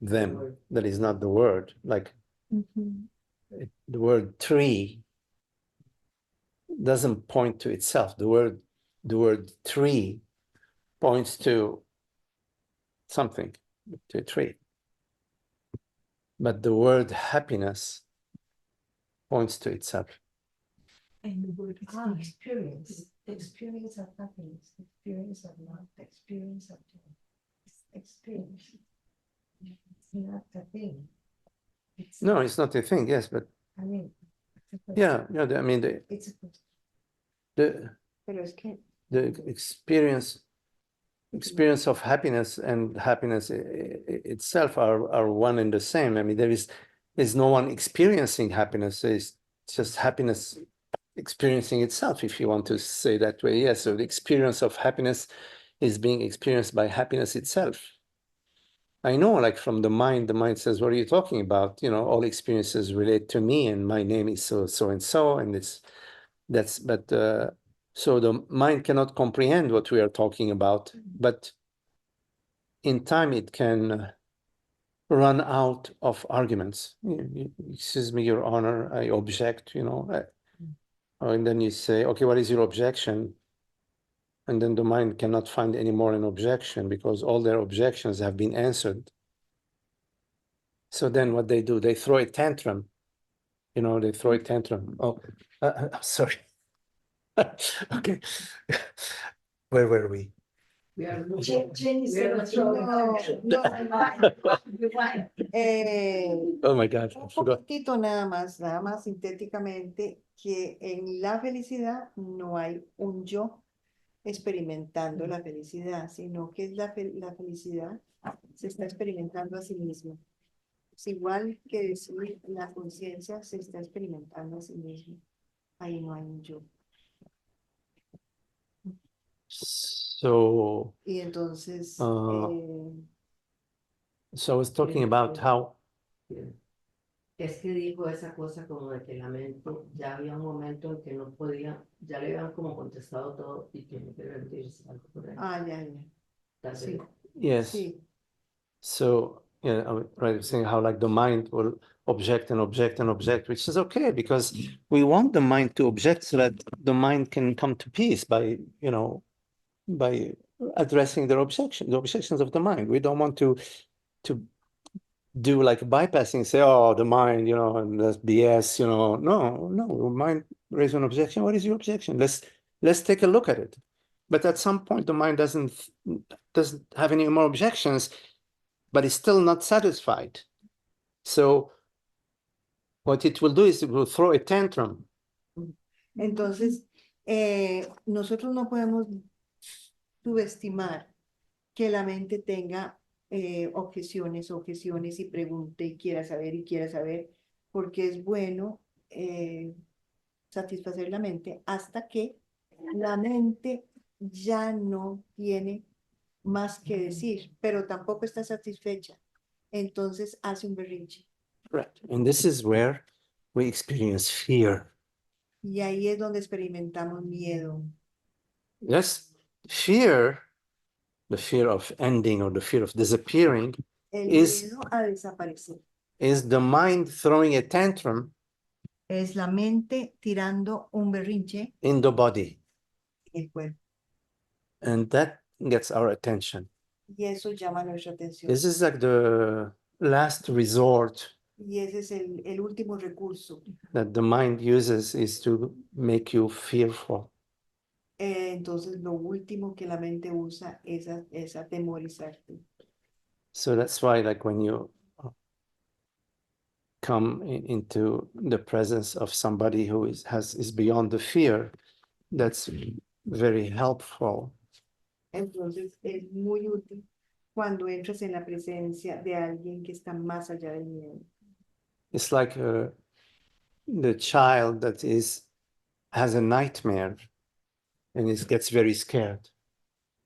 them, that is not the word. Like the word tree doesn't point to itself. The word tree points to something, to a tree. But the word happiness points to itself.
And the word experience, the experience of happiness, the experience of love, the experience of joy. It's experience. It's not a thing.
No, it's not a thing, yes, but
I mean, it's a
yeah, I mean
it's a question.
Pero es que
the experience of happiness and happiness itself are one and the same. I mean, there's no one experiencing happiness. It's just happiness experiencing itself, if you want to say that way. Yes, so the experience of happiness is being experienced by happiness itself. I know, like from the mind says, what are you talking about? You know, all experiences relate to me and my name is so and so, and so the mind cannot comprehend what we are talking about, but in time it can run out of arguments. Excuse me, Your Honor, I object, you know. And then you say, okay, what is your objection? And then the mind cannot find any more an objection because all their objections have been answered. So then what they do, they throw a tantrum. You know, they throw a tantrum. Oh, I'm sorry. Okay. Where were we?
we are
Jenny
we are
said, no,
Oh my God, I
un
forgot.
poquitito nada más sintéticamente, que en la felicidad no hay un yo experimentando la felicidad, sino que es la felicidad se está experimentando a sí mismo. Es igual que decir la conciencia se está experimentando a sí mismo. Ahí no hay un yo.
So,
Y entonces,
so I was talking about how,
Es que dijo esa cosa como de que la mente, ya había un momento en que no podía, ya le habían como contestado todo y tiene que rendirse algo por ahí.
ya.
Tal
Sí.
vez.
yes.
Sí.
So, yeah, I was right, saying how like the mind will object and object and object, which is okay because we want the mind to object so that the mind can come to peace by, you know, by addressing the objections of the mind. We don't want to do like bypassing, say, oh, the mind, you know, and that's BS, you know. No, mind raise an objection. What is your objection? Let's take a look at it. But at some point, the mind doesn't have any more objections, but is still not satisfied. So what it will do is it will throw a tantrum.
Entonces, nosotros no podemos subestimar que la mente tenga objeciones y pregunte y quiera saber, porque es bueno satisfacer la mente hasta que la mente ya no tiene más que decir, pero tampoco está satisfecha. Entonces hace un berrinche.
Right. And this is where we experience fear.
Y ahí es donde experimentamos miedo.
Yes, fear, the fear of ending or the fear of disappearing,
El
is
miedo a desaparecer.
is the mind throwing a tantrum
Es la mente tirando un berrinche
in the body,
en el cuerpo.
and that gets our attention.
Y eso llama nuestra atención.
This is like the last resort
Y ese es el último recurso.
that the mind uses, is to make you fearful.
Entonces, lo último que la mente usa es atemorizarte.
So that's why, like, when you come into the presence of somebody who is beyond the fear, that's very helpful.
Entonces, es muy útil cuando entras en la presencia de alguien que está más allá del miedo.
It's like the child that has a nightmare and gets very scared.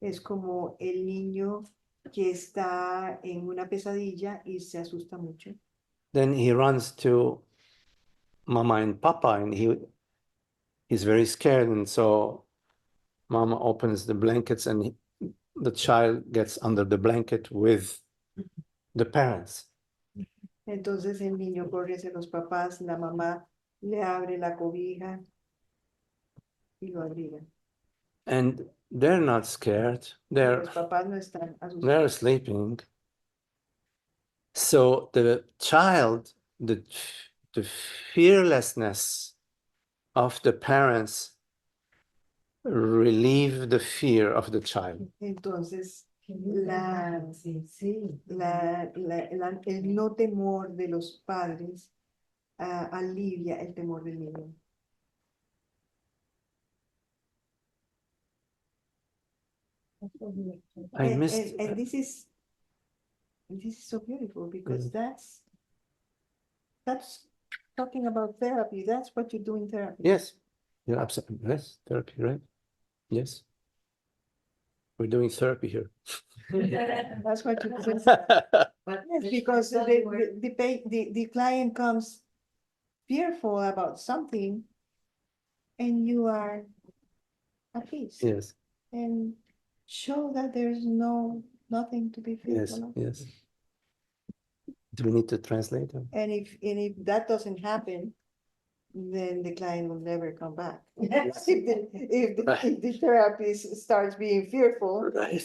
Es como el niño que está en una pesadilla y se asusta mucho.
Then he runs to Mama and Papa, and he's very scared, and so Mama opens the blankets, and the child gets under the blanket with the parents.
Entonces el niño corre hacia los papás, la mamá le abre la cobija y lo abriga.
And they're not scared.
Los papás no están asustados.
They're sleeping. So the child, the fearlessness of the parents relieve the fear of the child.
Entonces, el no temor de los padres alivia el temor del niño.
I missed.
And this is so beautiful because that's talking about therapy. That's what you do in therapy.
Yes, you're absolutely yes, therapy, right? Yes, we're doing therapy here.
That's what you do.
But
Yes, because the client comes fearful about something, and you are at peace.
Yes,
And show that there's nothing to be
yes,
fearful of.
yes. Do we need to translate?
And if that doesn't happen, then the client will never come back. If the therapist starts being fearful,
Right.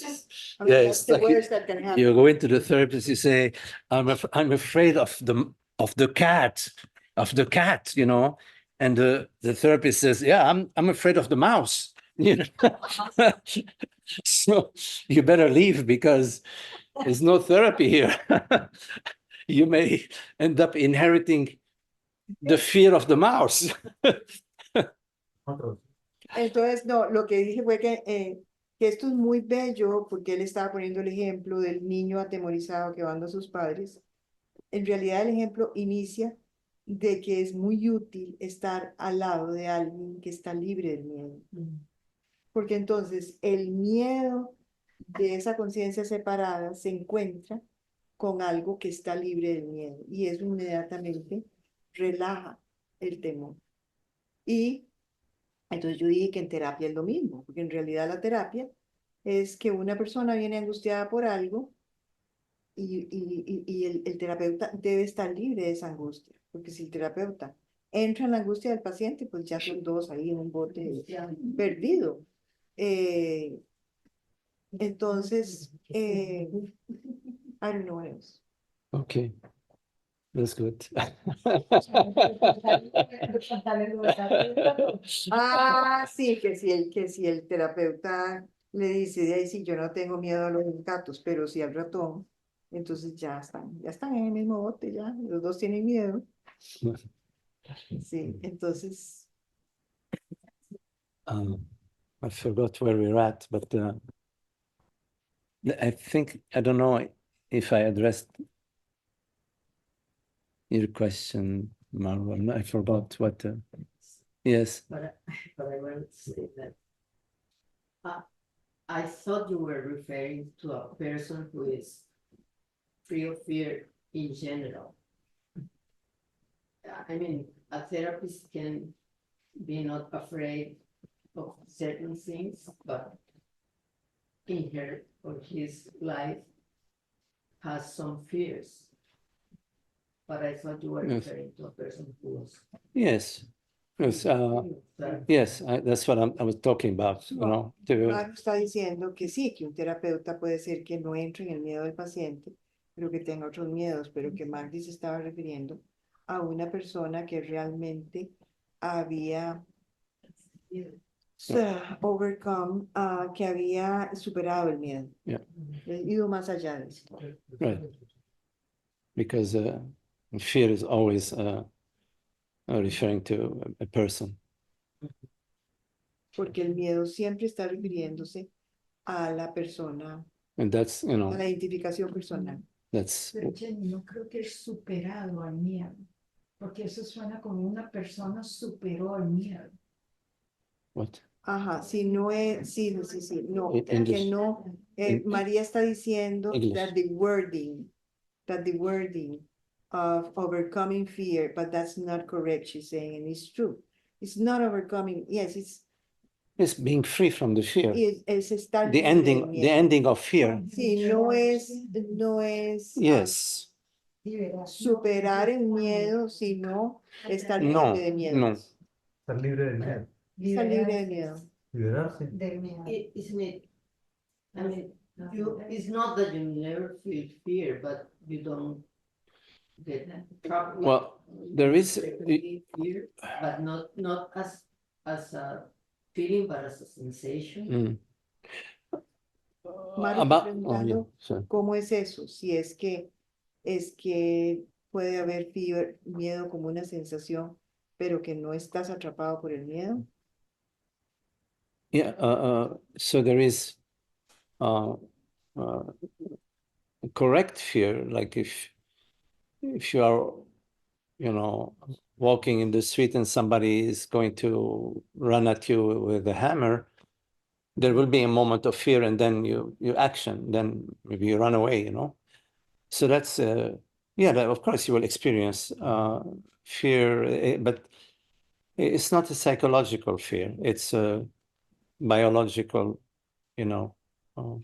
I mean,
Yeah,
that's
it's
the
like
worst that can happen.
you go into the therapist, you say, I'm afraid of the cat, you know, and the therapist says, yeah, I'm afraid of the mouse. You know? So you better leave because there's no therapy here. You may end up inheriting the fear of the mouse.
Entonces, no, lo que dije fue que esto es muy bello porque él estaba poniendo el ejemplo del niño atemorizado que va a sus padres. En realidad el ejemplo inicia de que es muy útil estar al lado de alguien que está libre del miedo. Porque entonces el miedo de esa conciencia separada se encuentra con algo que está libre del miedo y eso inmediatamente relaja el temor. Y entonces yo dije que en terapia es lo mismo, porque en realidad la terapia es que una persona viene angustiada por algo y el terapeuta debe estar libre de esa angustia, porque si el terapeuta entra en la angustia del paciente, pues ya son dos ahí en un bote perdido. Entonces, I don't know what else.
Okay, that's good.
Sí, que si el terapeuta le dice, de ahí sí, yo no tengo miedo a los gatos, pero sí al ratón, entonces ya están en el mismo bote, ya, los dos tienen miedo. Sí, entonces.
I forgot where we're at, but I think, I don't know if I addressed your question, Marwan. I forgot what. Yes.
But I want to say that I thought you were referring to a person who is free of fear in general. I mean, a therapist can be not afraid of certain things, but in her or his life has some fears. But I thought you were
Yes.
referring to a person who was.
Yes, yes, yes, that's what I was talking about, you know,
Mario está diciendo que sí, que un terapeuta puede ser que no entre en el miedo del paciente, pero que tenga otros miedos, pero que Magdi se estaba refiriendo a una persona que realmente había overcome, que había superado el miedo.
Yeah.
Ido más allá de eso.
Right. Because fear is always referring to a person.
Porque el miedo siempre está refiriéndose a la persona,
And that's, you
a
know,
la identificación personal.
that's,
Pero Jenny, no creo que es superado al miedo, porque eso suena como una persona superó el miedo.
what?
Ajá, si no es, sí, no, que
English.
no,
In-
María está diciendo
English.
that the wording of overcoming fear, but that's not correct, she's saying, and it's true. It's not overcoming, yes,
It's being free from the fear.
es estar
The
libre del
ending, the
miedo.
ending of fear.
Sí, no es
Yes.
superar el miedo, sino estar libre
No,
de miedo.
no.
Estar libre del miedo.
Estar libre de miedo.
Liberarse.
Del miedo.
Isn't it? I mean, it's not that you never feel fear, but you don't get trapped.
Well, there is,
Fear, but not as a feeling, but as a sensation.
mm.
Mario está
About, oh, yeah,
preguntando
sorry.
cómo es eso, si es que puede haber miedo como una sensación, pero que no estás atrapado por el miedo.
Yeah, so there is correct fear, like if you are, you know, walking in the street and somebody is going to run at you with a hammer, there will be a moment of fear, and then you action, then maybe you run away, you know. So that's yeah, of course you will experience fear, but it's not a psychological fear, it's a biological, you know. Ajá.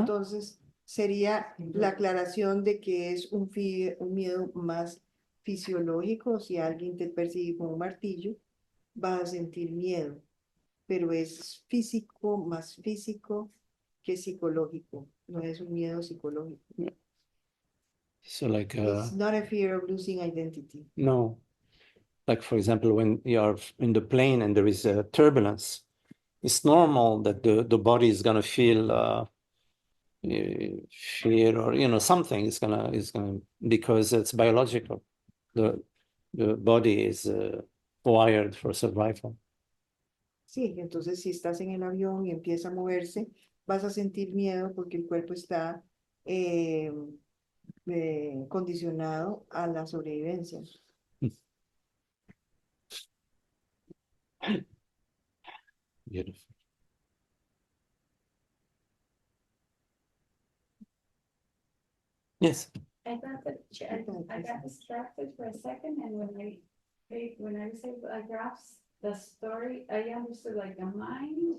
Entonces, sería la aclaración de que es un miedo más fisiológico. Si alguien te persigue con un martillo, vas a sentir miedo, pero es físico, más físico que psicológico. No es un miedo psicológico.
So like
It's not a fear of losing identity.
no, like for example, when you are in the plane and there is a turbulence, it's normal that the body is gonna feel fear, or you know, something is gonna because it's biological. The body is wired for survival.
Sí, entonces si estás en el avión y empieza a moverse, vas a sentir miedo porque el cuerpo está condicionado a la sobrevivencia.
Beautiful. Yes.
I got distracted for a second, and when I said I grasped the story, I understood like the mind,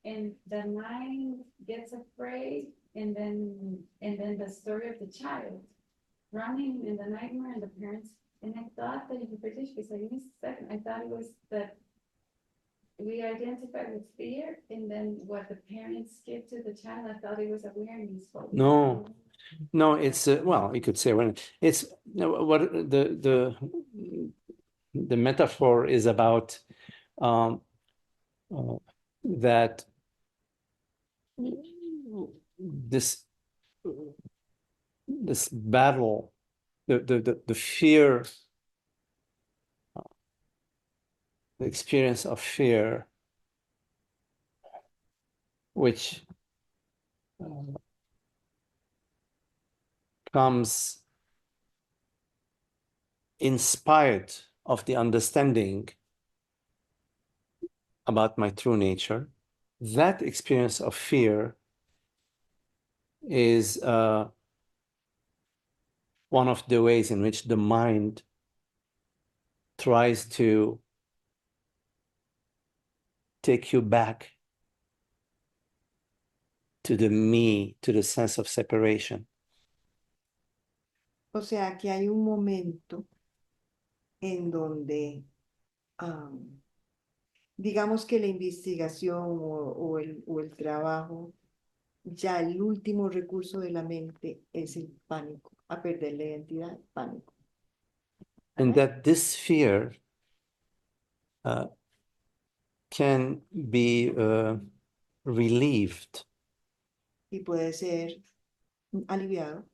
and the mind gets afraid, and then the story of the child running in the nightmare and the parents. And I thought that because I missed a second, I thought it was that we identify with fear, and then what the parents give to the child, I thought it was awareness.
No. No, it's well, you could say when it's what the metaphor is about, that this battle, the fear, the experience of fear, which comes in spite of the understanding about my true nature. That experience of fear is one of the ways in which the mind tries to take you back to the me, to the sense of separation.
O sea, que hay un momento en donde, digamos que la investigación o el trabajo, ya el último recurso de la mente es el pánico, a perder la identidad, pánico.
And that this fear can be relieved
Y puede ser aliviado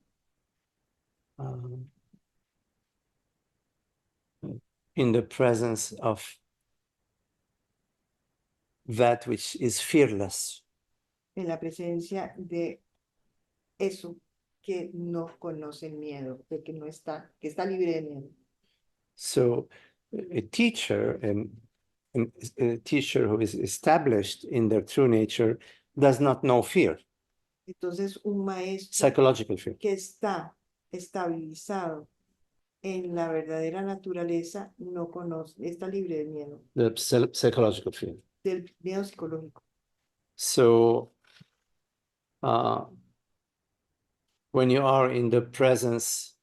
in the presence of that which is fearless.
en la presencia de eso que no conoce el miedo, de que no está, que está libre de miedo.
So a teacher, a teacher who is established in their true nature does not know fear,
Entonces, un maestro
psychological fear.
que está estabilizado en la verdadera naturaleza no conoce, está libre del miedo,
The psychological fear.
del miedo psicológico.
So when you are in the presence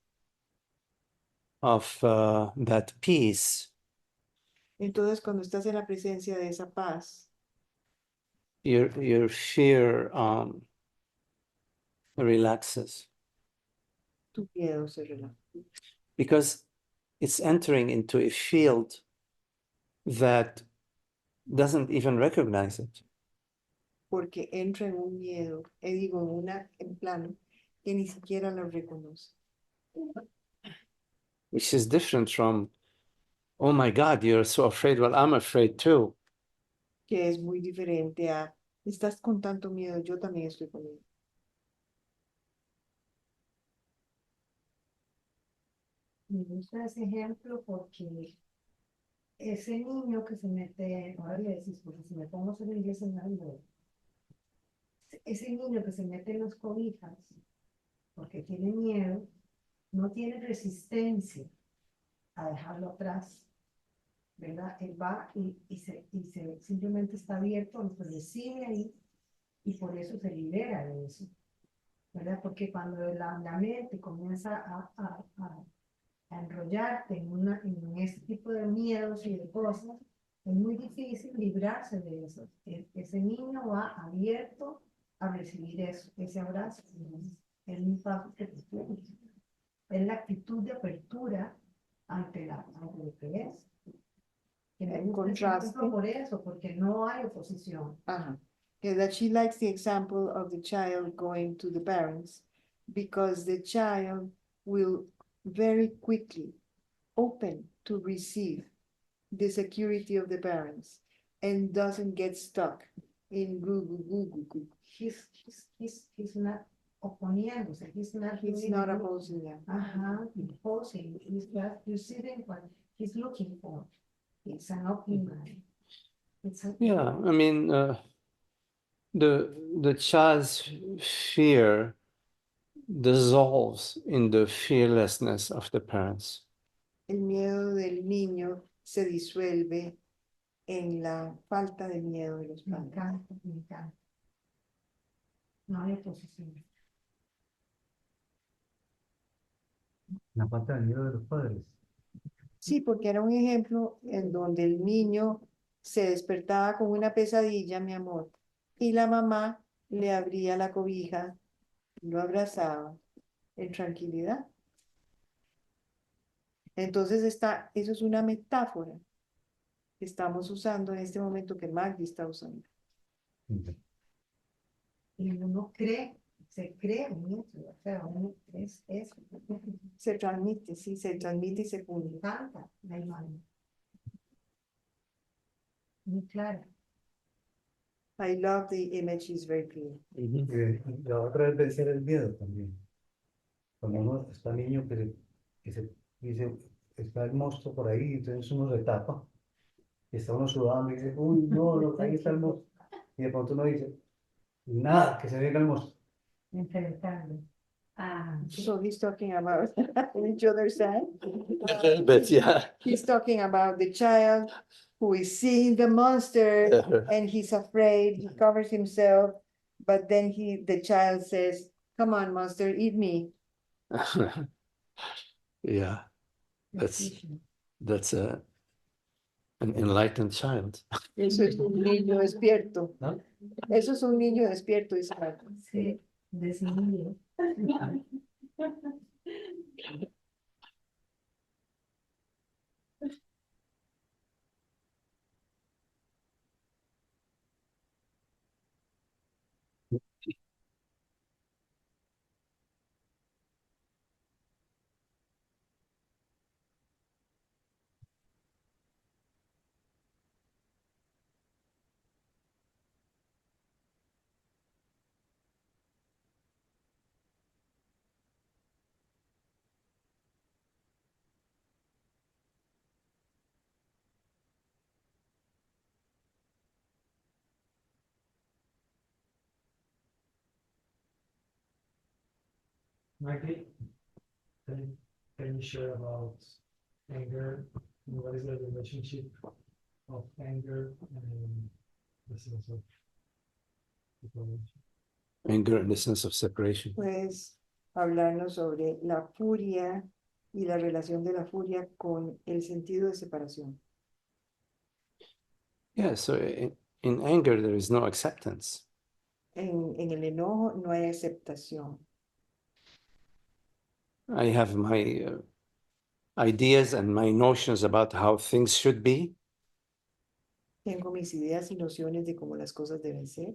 of that peace,
Entonces, cuando estás en la presencia de esa paz,
your fear relaxes
tu miedo se relaja.
because it's entering into a field that doesn't even recognize it.
Porque entra en un miedo, digo, en plano que ni siquiera lo reconoce.
Which is different from, oh my God, you're so afraid. Well, I'm afraid too.
Que es muy diferente a, estás con tanto miedo, yo también estoy con miedo.
Me gusta ese ejemplo porque ese niño que se mete, ahora le decís, porque si me pongo a hacer inglés en algo, ese niño que se mete en las cobijas porque tiene miedo, no tiene resistencia a dejarlo atrás, ¿verdad? Él va y simplemente está abierto, lo recibe ahí y por eso se libera de eso, ¿verdad? Porque cuando la mente comienza a enrollarte en ese tipo de miedos y de cosas, es muy difícil librarse de eso. Ese niño va abierto a recibir eso, ese abrazo. Es un paso que te tiene. Es la actitud de apertura ante lo que es. Que me
En
gusta ese
contraste.
ejemplo por eso, porque no hay oposición.
Okay, that she likes the example of the child going to the parents because the child will very quickly open to receive the security of the parents and doesn't get stuck in goo.
He's not oponiéndose. He's
not opposing them.
Opposing. He's just receiving what he's looking for. It's an open mind.
Yeah, I mean, the child's fear dissolves in the fearlessness of the parents.
El miedo del niño se disuelve en la falta de miedo de los padres.
Me encanta. No hay oposición.
La falta de miedo de los padres.
Sí, porque era un ejemplo en donde el niño se despertaba con una pesadilla, mi amor, y la mamá le abría la cobija, lo abrazaba en tranquilidad. Entonces eso es una metáfora que estamos usando en este momento que Magdi está usando.
Y uno se cree mucho, o sea, uno es eso.
Se transmite, sí, se transmite y se
Me
cumple.
encanta la imagen. Muy clara.
I love the image, it's very clear.
Mhm.
Y la otra es vencer el miedo también. Cuando uno está niño que se dice, está el monstruo por ahí, entonces uno se tapa, y está uno sudando y dice, uy, no, ahí está el monstruo. Y de pronto uno dice, nada, que se venga el monstruo.
Enfrentarlo.
So he's talking about each other's side.
A little bit, yeah.
He's talking about the child who is seeing the monster and he's afraid, he covers himself, But then the child says, "Come on, monster, eat me."
Yeah, that's an enlightened child.
Eso es un niño despierto.
¿No?
Eso es un niño despierto, dice Marta.
Sí, de ese niño.
Maggie, can you share about anger? And what is the relationship of anger and the sense of separation?
Anger and the sense of separation.
Puedes hablarnos sobre la furia y la relación de la furia con el sentido de separación.
Yeah, so in anger, there is no acceptance.
En el enojo no hay aceptación.
I have my ideas and my notions about how things should be.
Tengo mis ideas y nociones de cómo las cosas deben ser.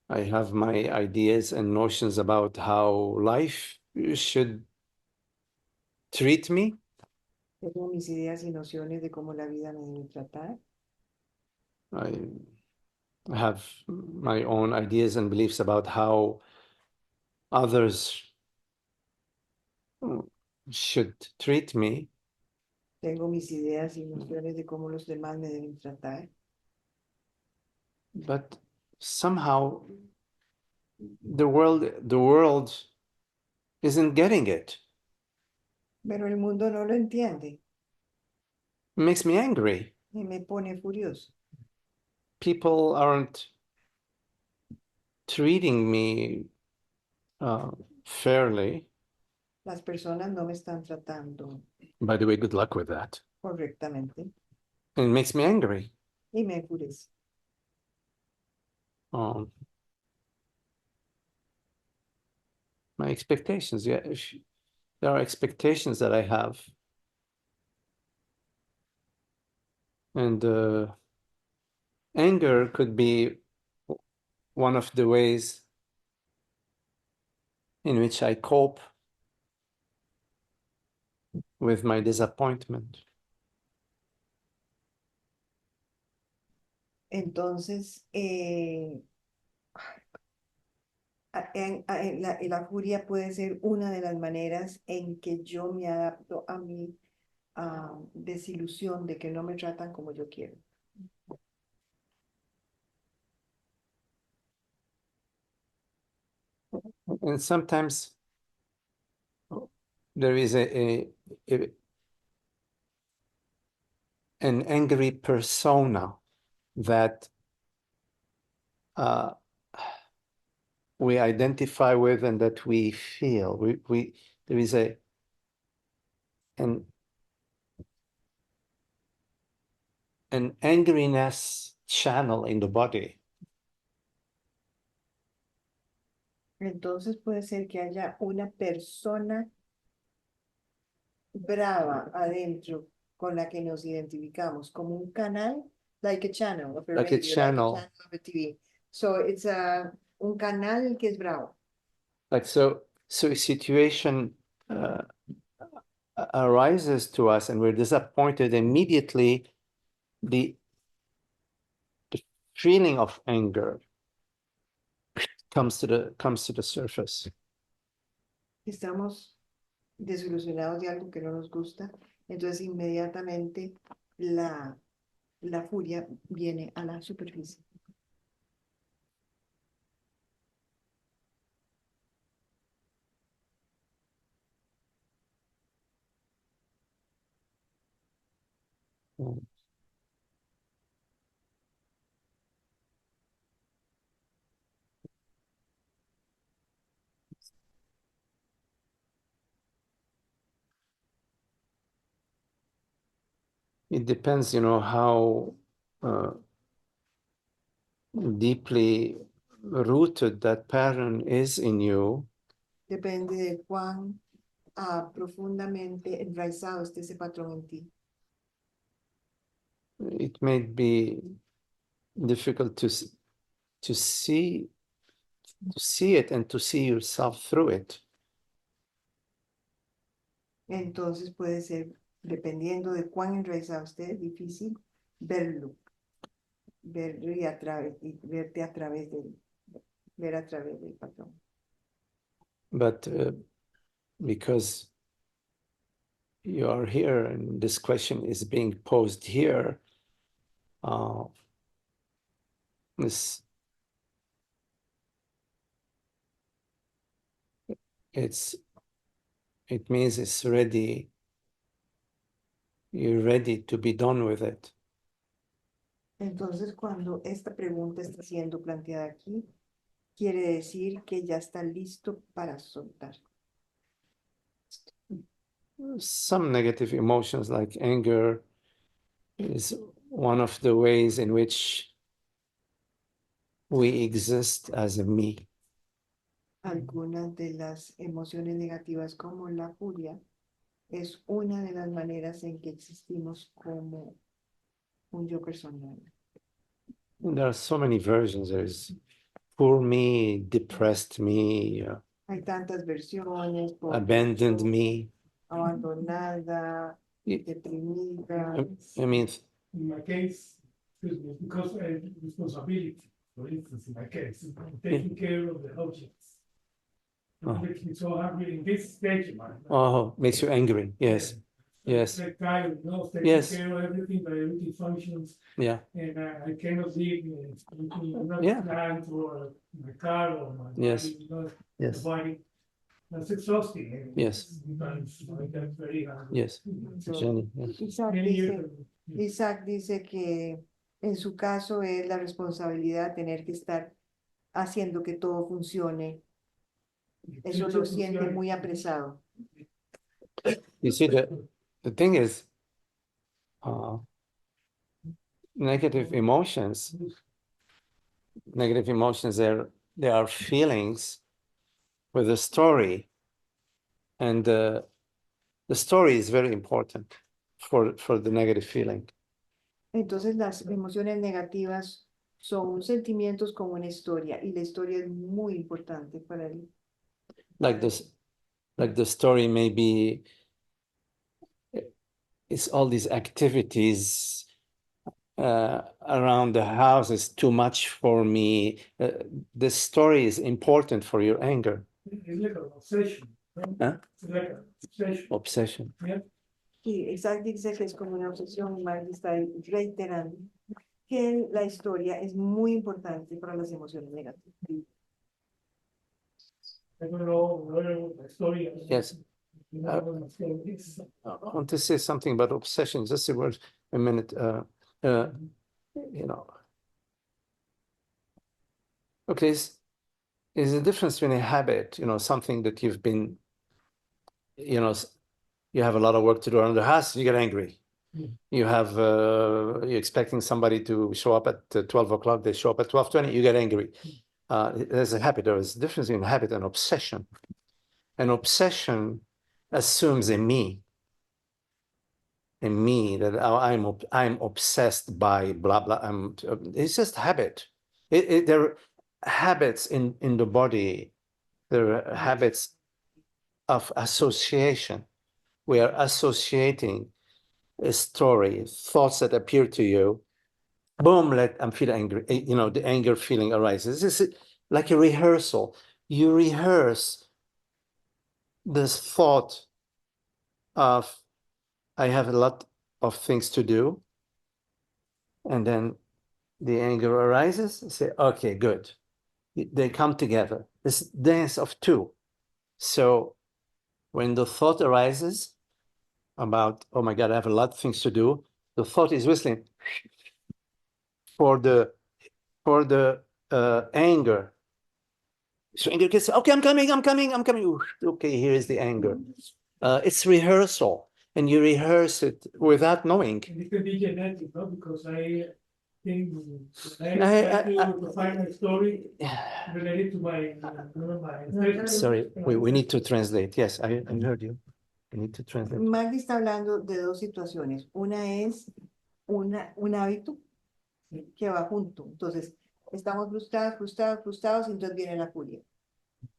I have my ideas and notions about how life should treat me.
Tengo mis ideas y nociones de cómo la vida me debe tratar.
I have my own ideas and beliefs about how others should treat me.
Tengo mis ideas y nociones de cómo los demás me deben tratar.
But somehow the world isn't getting it.
Pero el mundo no lo entiende
It makes me angry.
y me pone furioso.
People aren't treating me fairly.
Las personas no me están tratando
By the way, good luck with that.
correctamente
And it makes me angry.
y me enfurece.
My expectations, yeah, there are expectations that I have. And anger could be one of the ways in which I cope with my disappointment.
Entonces, la furia puede ser una de las maneras en que yo me adapto a mi desilusión de que no me tratan como yo quiero.
And sometimes there is an angry persona that we identify with and that we feel. There is an angriness channel in the body.
Entonces puede ser que haya una persona brava adentro con la que nos identificamos, como un canal, like a channel of a
Like a
radio,
channel.
like a channel of a TV. So it's un canal que es bravo.
Like so a situation arises to us and we're disappointed, immediately the feeling of anger comes to the surface.
Estamos desilusionados de algo que no nos gusta, entonces inmediatamente la furia viene a la superficie.
it depends, you know, how deeply rooted that pattern is in you.
Depende de cuán profundamente enraizado esté ese patrón en ti.
It may be difficult to see it and to see yourself through it.
Entonces puede ser, dependiendo de cuán enraizado esté, difícil verlo. Verlo y verte a través del, ver a través del patrón.
But because you are here and this question is being posed here, it means it's ready. You're ready to be done with it.
Entonces, cuando esta pregunta está siendo planteada aquí, quiere decir que ya está listo para soltar.
Some negative emotions like anger is one of the ways in which we exist as a me.
Algunas de las emociones negativas como la furia es una de las maneras en que existimos como un yo personal.
There are so many versions. There's poor me, depressed me,
Hay tantas versiones,
abandoned me.
abandonada,
I
deprimida.
I mean,
In my case, excuse me, because I have responsibility, for instance, in my case, I'm taking care of the objects.
Oh.
It makes me so angry in this stage of my life.
oh, makes you angry. Yes, yes.
Like tired, you know, taking
Yes.
care of everything, but everything functions,
Yeah,
and I cannot live in another
Yeah.
plant or my car or my
Yes.
body, you know,
yes,
the body. That's exhausting. And
Yes.
sometimes I get very angry.
yes. Jenny, yeah.
Many years ago.
Isaac dice que en su caso es la responsabilidad de tener que estar haciendo que todo funcione. Eso lo siente muy apresado.
You see, the thing is, negative emotions, they are feelings with a story, and the story is very important for the negative feeling.
Entonces las emociones negativas son sentimientos con una historia y la historia es muy importante para él.
Like the story may be, it's all these activities around the house is too much for me. The story is important for your anger.
It's like an obsession. No?
Huh?
It's like an obsession.
Obsession.
Yeah.
Y Isaac dice que es como una obsesión y Mark está reiterando que la historia es muy importante para las emociones negativas.
I don't know where the story is.
Yes.
You know, the story is.
I want to say something about obsession. Just a minute. You know. Okay, is a difference between a habit, you know, something that you've been, you know, you have a lot of work to do around the house, you get angry. You have, you're expecting somebody to show up at 12 o'clock, they show up at 12:20, you get angry. There's a habit. There is a difference between habit and obsession. An obsession assumes a me that I'm obsessed by blah blah. It's just habit. There are habits in the body. There are habits of association. We are associating a story, thoughts that appear to you. Boom! I'm feeling angry. You know, the anger feeling arises. This is like a rehearsal. You rehearse this thought of, I have a lot of things to do. And then the anger arises. You say, okay, good. They come together. This dance of two. So when the thought arises about, oh my God, I have a lot of things to do, the thought is whistling for the anger. So anger gets, okay, I'm coming. Okay, here is the anger. It's rehearsal. and you rehearse it without knowing.
And it could be genetic, no? Because I think I
I-
to find a story related to my,
Sorry, we need to translate. Yes, I heard you. We need to translate.
Magdi está hablando de dos situaciones. Una es un hábito que va junto. Entonces, estamos frustrados, y entonces viene la furia.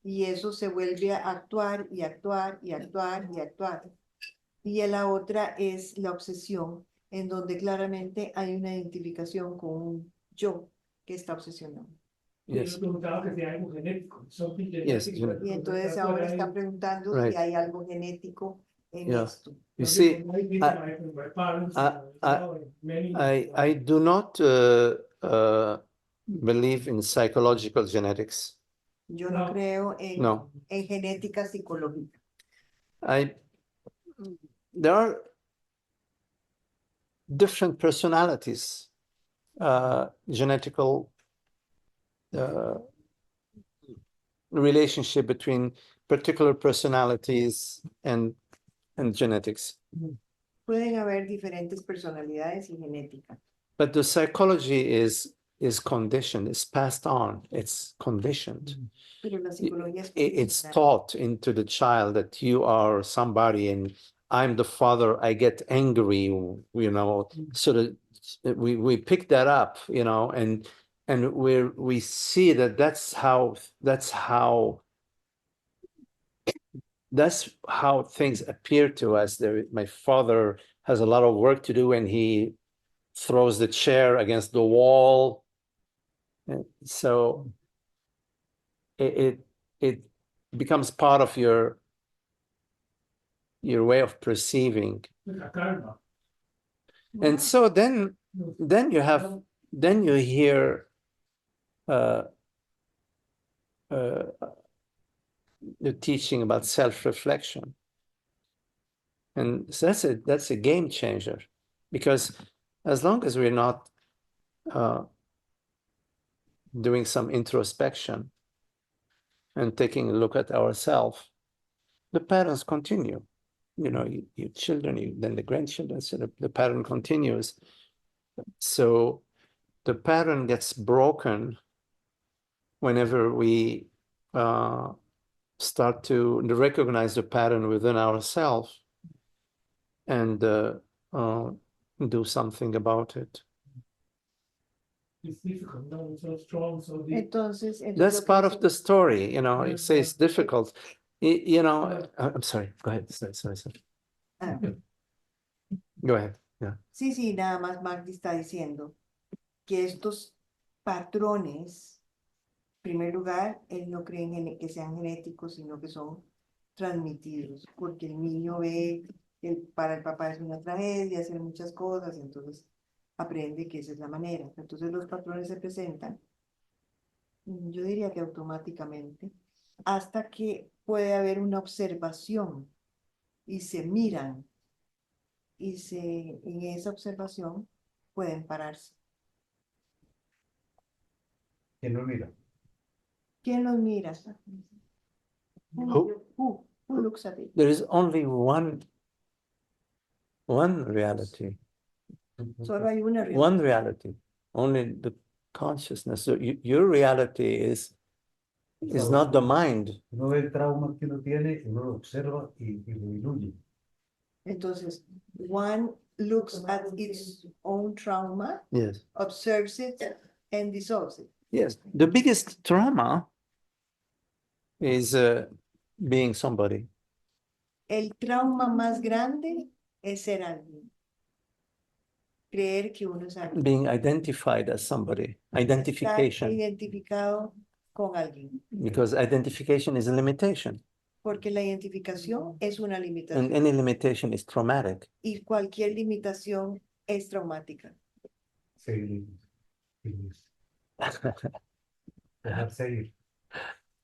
Y eso se vuelve a actuar y actuar y actuar y actuar. Y la otra es la obsesión, en donde claramente hay una identificación con un yo que está obsesionado.
Yes. Yes,
Y entonces ahora está preguntando
Right.
si hay algo genético en
Yeah.
esto.
You see, I do not believe in psychological genetics.
Yo no creo
No.
en genética psicológica.
There are different personalities, genetical relationship between particular personalities and genetics.
Pueden haber diferentes personalidades y genética,
But the psychology is conditioned, it's passed on, it's conditioned.
pero la psicología es
It's
condicional.
taught into the child that you are somebody and I'm the father, I get angry, you know, so that we pick that up, you know, and we see that that's how things appear to us. My father has a lot of work to do and he throws the chair against the wall. And so it becomes part of your way of perceiving. And so then you hear the teaching about self-reflection. And so that's a game changer, because as long as we're not doing some introspection and taking a look at ourselves, the patterns continue. You know, your children, then the grandchildren, so the pattern continues. So the pattern gets broken whenever we start to recognize the pattern within ourselves and do something about it.
It's difficult, no? It's so strong, so deep.
Entonces,
That's part of the story, you know. It says difficult. You know, I'm sorry. Go ahead. Sorry.
Ah,
Go ahead. Yeah.
sí, nada más Magdi está diciendo que estos patrones, en primer lugar, él no cree que sean genéticos, sino que son transmitidos, porque el niño ve que para el papá es una tragedia, hacer muchas cosas, entonces aprende que esa es la manera. Entonces los patrones se presentan, yo diría que automáticamente, hasta que puede haber una observación y se miran y en esa observación pueden pararse.
¿Quién lo mira?
¿Quién los mira? Who looks at it?
There is only one reality.
Solo hay una realidad.
One reality. Only the consciousness. So your reality is not the mind.
Uno ve el trauma que uno tiene, uno lo observa y lo diluye.
Entonces, one looks at its own trauma,
Yes.
observes it, and dissolves it.
Yes. The biggest trauma is being somebody.
El trauma más grande es ser alguien. Creer que uno es alguien.
Being identified as somebody.
Estar
Identification.
identificado con alguien.
Because identification is a limitation.
Porque la identificación es una
And
limitación.
any limitation is traumatic.
Y cualquier limitación es traumática.
Seguir. Dejar seguir.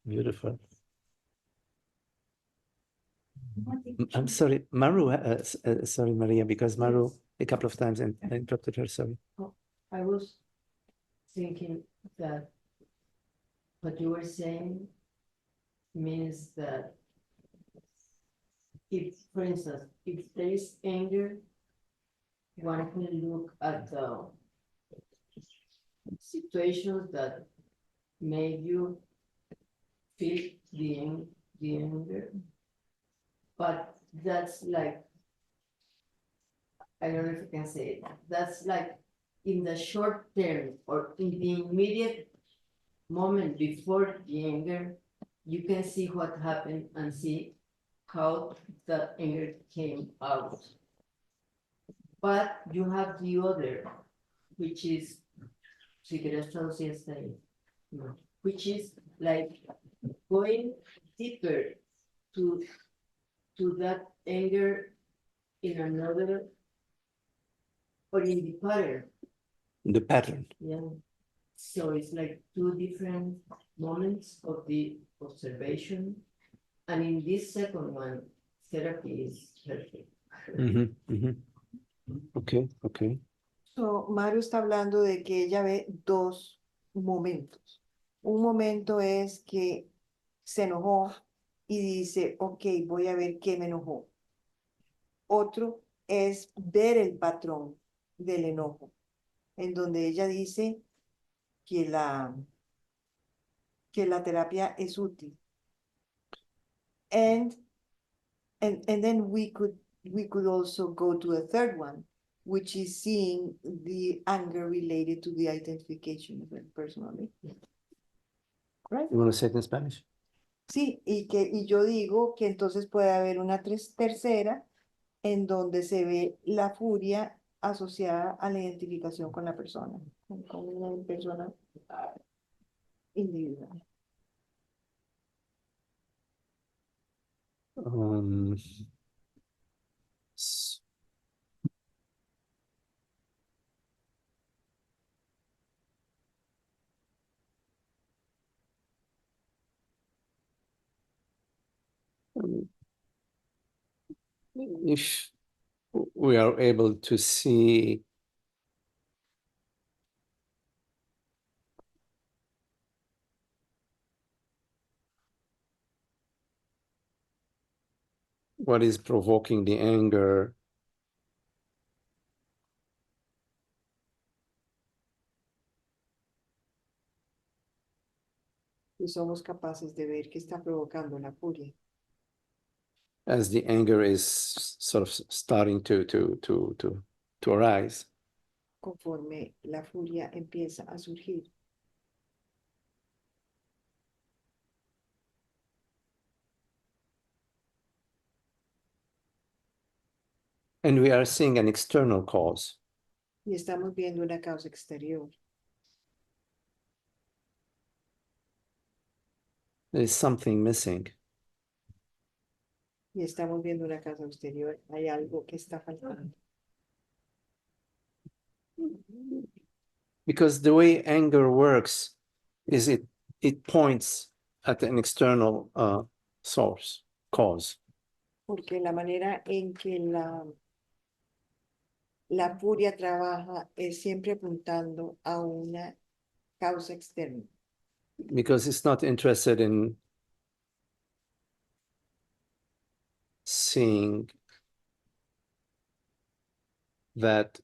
Beautiful. I'm sorry, Maru, sorry, Maria, because Maru a couple of times and I interrupted her, sorry.
I was thinking that what you were saying means that if, for instance, if there is anger, one can look at the situations that made you feel the anger. But that's like, I don't know if I can say it, that's like in the short term or in the immediate moment before the anger, you can see what happened and see how the anger came out. But you have the other, which is, si quieres traducir esta ahí, no, which is like going deeper to that anger in another or in the pattern.
The pattern.
Yeah. So it's like two different moments of the observation. And in this second one, therapy is perfect.
Okay, okay.
So, Maru está hablando de que ella ve dos momentos. Un momento es que se enojó y dice, ok, voy a ver qué me enojó. Otro es ver el patrón del enojo, en donde ella dice que la terapia es útil. And then we could also go to a third one, which is seeing the anger related to the identification of it personally. Right?
You want to say it in Spanish?
Sí, y yo digo que entonces puede haber una tercera en donde se ve la furia asociada a la identificación con la persona, con una persona individual.
S- If we are able to see what is provoking the anger,
Y somos capaces de ver qué está provocando la furia.
as the anger is sort of starting to arise.
Conforme la furia empieza a surgir.
And we are seeing an external cause.
Y estamos viendo una causa exterior.
There is something missing.
Y estamos viendo una causa exterior. Hay algo que está faltando.
Because the way anger works is it points at an external source, cause.
Porque la manera en que la furia trabaja es siempre apuntando a una causa externa.
Because it's not interested in seeing that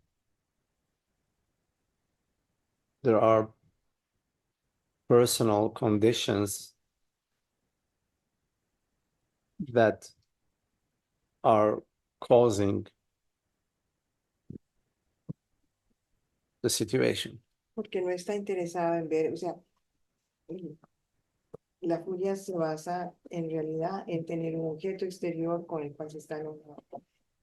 there are personal conditions that are causing the situation.
Porque no está interesado en ver, o sea, la furia se basa en realidad en tener un objeto exterior con el cual se está enojando.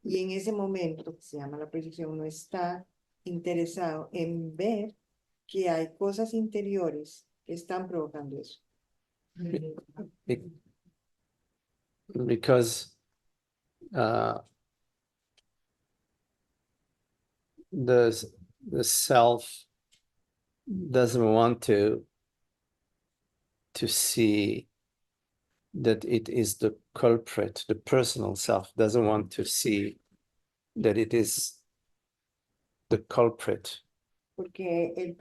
Y en ese momento, que se llama la proyección, no está interesado en ver que hay cosas interiores que están provocando eso.
Because the self doesn't want to see that it is the culprit. The personal self doesn't want to see that it is the culprit.
Porque el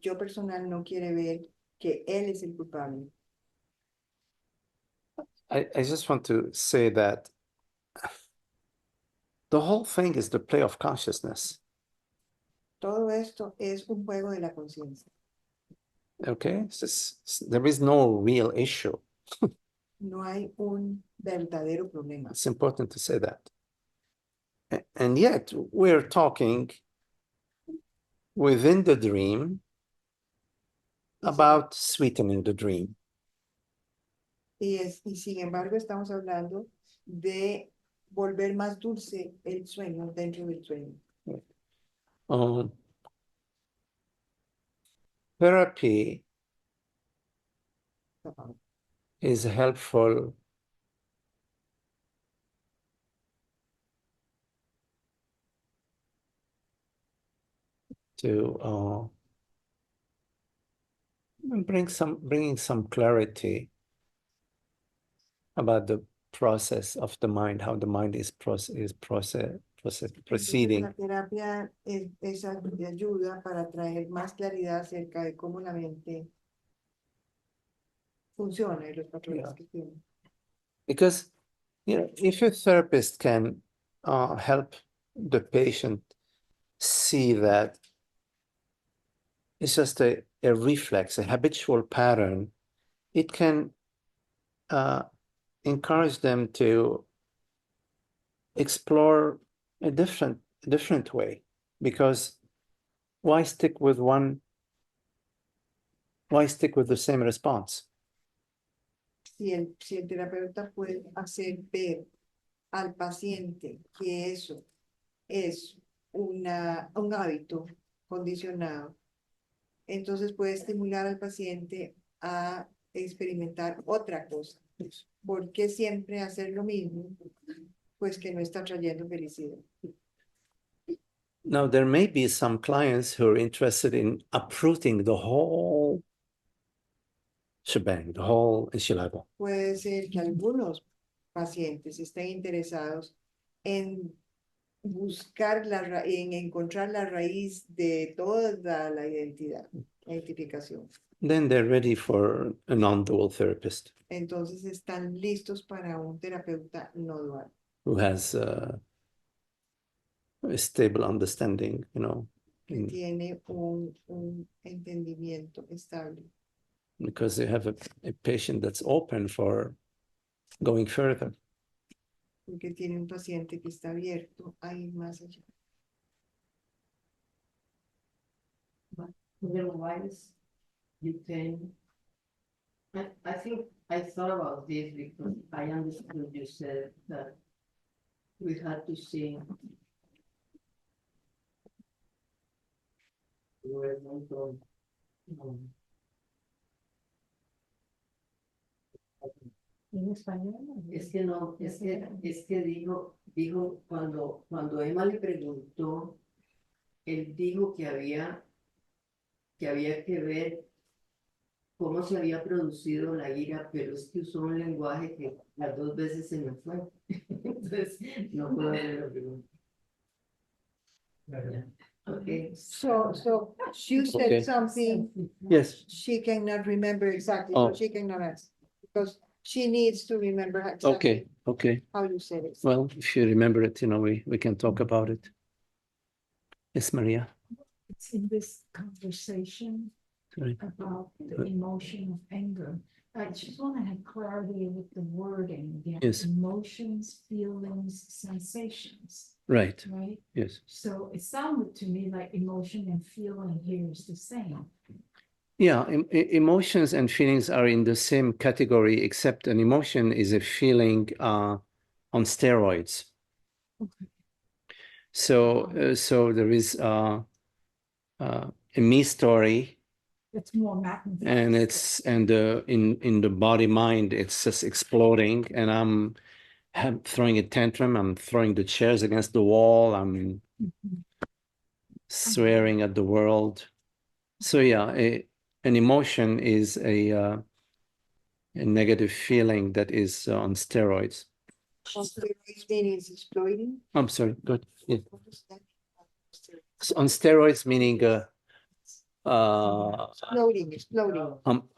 yo personal no quiere ver que él es el culpable.
I just want to say that the whole thing is the play of consciousness.
Todo esto es un juego de la conciencia.
Okay, there is no real issue.
No hay un verdadero problema.
It's important to say that. And yet we're talking within the dream about sweetening the dream.
Y sin embargo estamos hablando de volver más dulce el sueño dentro del sueño.
Therapy is helpful to bringing some clarity about the process of the mind, how the mind is proceeding.
La terapia es de ayuda para traer más claridad acerca de cómo la mente funciona y los patrones que tiene.
Because, you know, if a therapist can help the patient see that it's just a reflex, a habitual pattern, it can encourage them to explore a different way. Because why stick with the same response?
Si el terapeuta puede hacer ver al paciente que eso es un hábito condicionado, entonces puede estimular al paciente a experimentar otra cosa. ¿Por qué siempre hacer lo mismo? Pues que no está trayendo felicidad.
Now, there may be some clients who are interested in uprooting the whole shebang, the whole enchilada.
Puede ser que algunos pacientes estén interesados en buscar en encontrar la raíz de toda la identificación.
Then they're ready for a non-dual therapist
Entonces están listos para un terapeuta no dual,
who has a stable understanding, you know,
que tiene un entendimiento estable,
because they have a patient that's open for going further.
porque tiene un paciente que está abierto a ir más allá.
Otherwise, you can. I think I thought about this because I understood you said that we had to see. Where we go,
En español.
Es que no, es que dijo cuando Emma le preguntó, él dijo que había que ver cómo se había producido la ira, pero es que usó un lenguaje que las dos veces se me fue. Entonces, no puedo hacer la pregunta. Okay.
So she said
Okay.
something
Yes.
she cannot remember exactly,
Oh.
so she cannot ask, because she needs to remember exactly
Okay.
how you said it.
Well, if you remember it, you know, we can talk about it. Yes, Maria.
It's in this conversation
Sorry.
about the emotion of anger. I just want to have clarity with the wording again.
Yes.
Emotions, feelings, sensations,
Right.
right?
Yes.
So it sounded to me like emotion and feeling here is the same.
Yeah, emotions and feelings are in the same category, except an emotion is a feeling on steroids.
Okay.
So there is a me story,
It's more magnified.
and it's in the body mind, it's just exploding, and I'm throwing a tantrum. I'm throwing the chairs against the wall. I'm swearing at the world. So yeah, an emotion is a negative feeling that is on steroids.
Steroids means exploiting.
I'm sorry, good. Yeah. On steroids meaning
Exploding,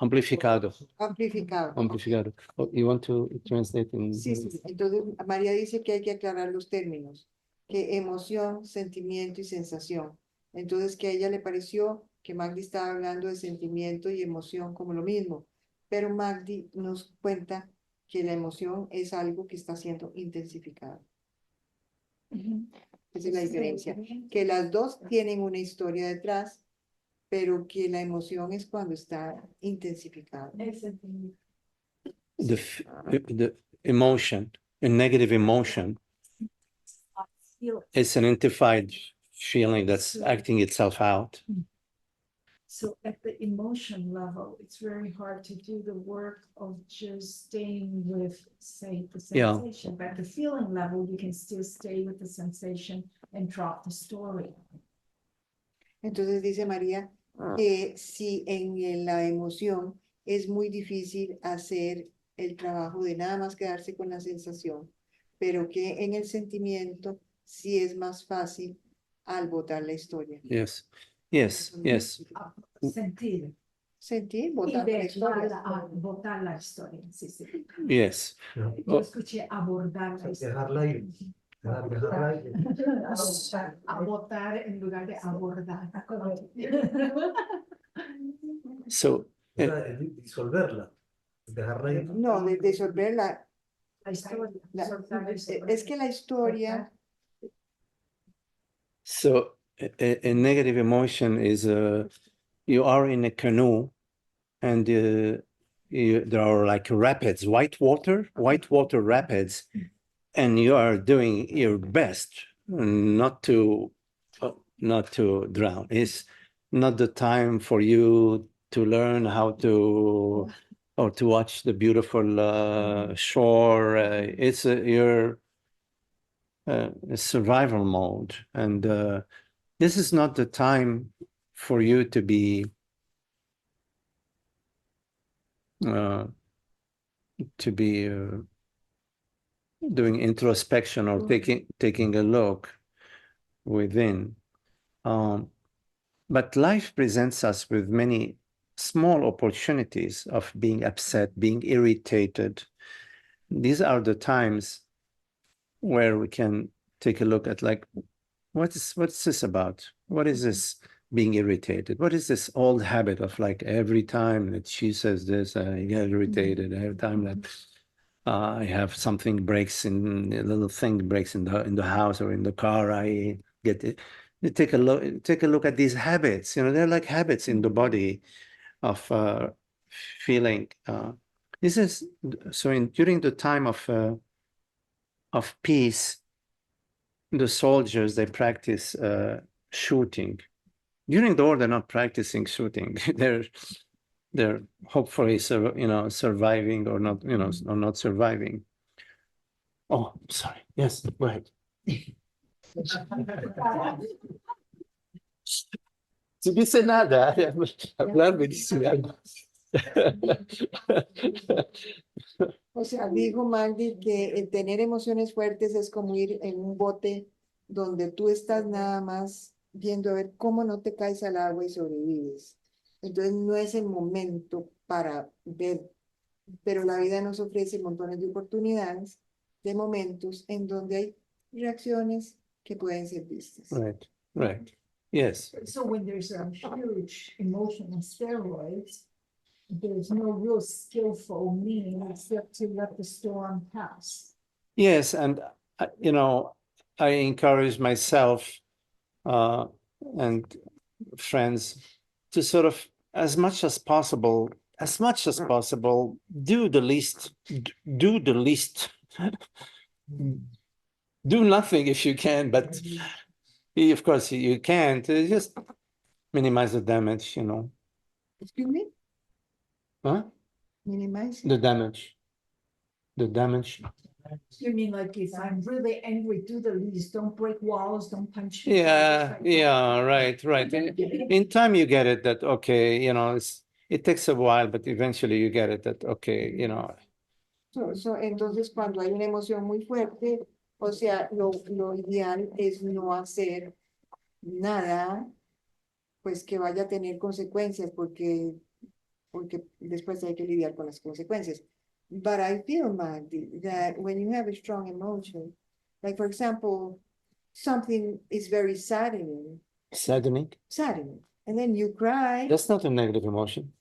amplificado.
amplificado.
Oh, you want to translate in?
Sí. Entonces María dice que hay que aclarar los términos. que emoción, sentimiento y sensación. Entonces que a ella le pareció que Magdi estaba hablando de sentimiento y emoción como lo mismo, pero Magdi nos cuenta que la emoción es algo que está siendo intensificado. Esa es la diferencia, que las dos tienen una historia detrás, pero que la emoción es cuando está intensificada.
The emotion, a negative emotion, is an intensified feeling that's acting itself out.
So at the emotion level, it's very hard to do the work of just staying with, say, the
Yeah.
sensation. But at the feeling level, you can still stay with the sensation and drop the story.
Entonces dice María que si en la emoción es muy difícil hacer el trabajo de nada más quedarse con la sensación, pero que en el sentimiento sí es más fácil al botar la historia.
Yes, yes, yes.
Sentir.
Sentir,
Y
botar la historia.
botar la historia. Sí, sí.
Yes.
Yo escuché abordar la historia.
Dejarla ir. Dejarla ir.
A botar en lugar de abordar.
So,
O sea, es disolverla. Dejarla ir.
No, de disolver la...
La historia.
la- es que la historia...
so a negative emotion is you are in a canoe and there are like rapids, white water rapids, and you are doing your best not to drown. It's not the time for you to learn how to or to watch the beautiful shore. It's your survival mode, and this is not the time for you to be doing introspection or taking a look within. But life presents us with many small opportunities of being upset, being irritated. These are the times where we can take a look at, like, what's this about? What is this being irritated? What is this old habit of, like, every time that she says this, I get irritated. Every time that I have something breaks in, a little thing breaks in the house or in the car, I get it. You take a look at these habits. You know, they're like habits in the body of feeling. This is so. During the time of peace, the soldiers, they practice shooting. During the war, they're not practicing shooting. they're hopefully surviving or not, or not surviving. Oh, sorry. Yes, go ahead. Si dice nada, hablar me dice algo.
O sea, dijo Magdi que el tener emociones fuertes es como ir en un bote donde tú estás nada más viendo a ver cómo no te caes al agua y sobrevives. Entonces no es el momento para ver, pero la vida nos ofrece montones de oportunidades, de momentos en donde hay reacciones que pueden ser vistas.
Right. Yes.
So when there's a huge emotion on steroids, there's no real skillful meaning except to let the storm pass.
Yes, and I encourage myself and friends to sort of, as much as possible, do the least. Do nothing if you can, but of course you can't. Just minimize the damage,
Excuse me?
Huh?
Minimize.
The damage.
You mean like if I'm really angry, do the least, don't break walls, don't punch.
Yeah, right. In time you get it that, okay, it takes a while, but eventually you get it that, okay,
Entonces, cuando hay una emoción muy fuerte, o sea, lo ideal es no hacer nada, pues que vaya a tener consecuencias, porque después hay que lidiar con las consecuencias. But I feel, Magdi, that when you have a strong emotion, like for example, something is very saddening,
Saddening.
and then you cry.
That's not a negative emotion.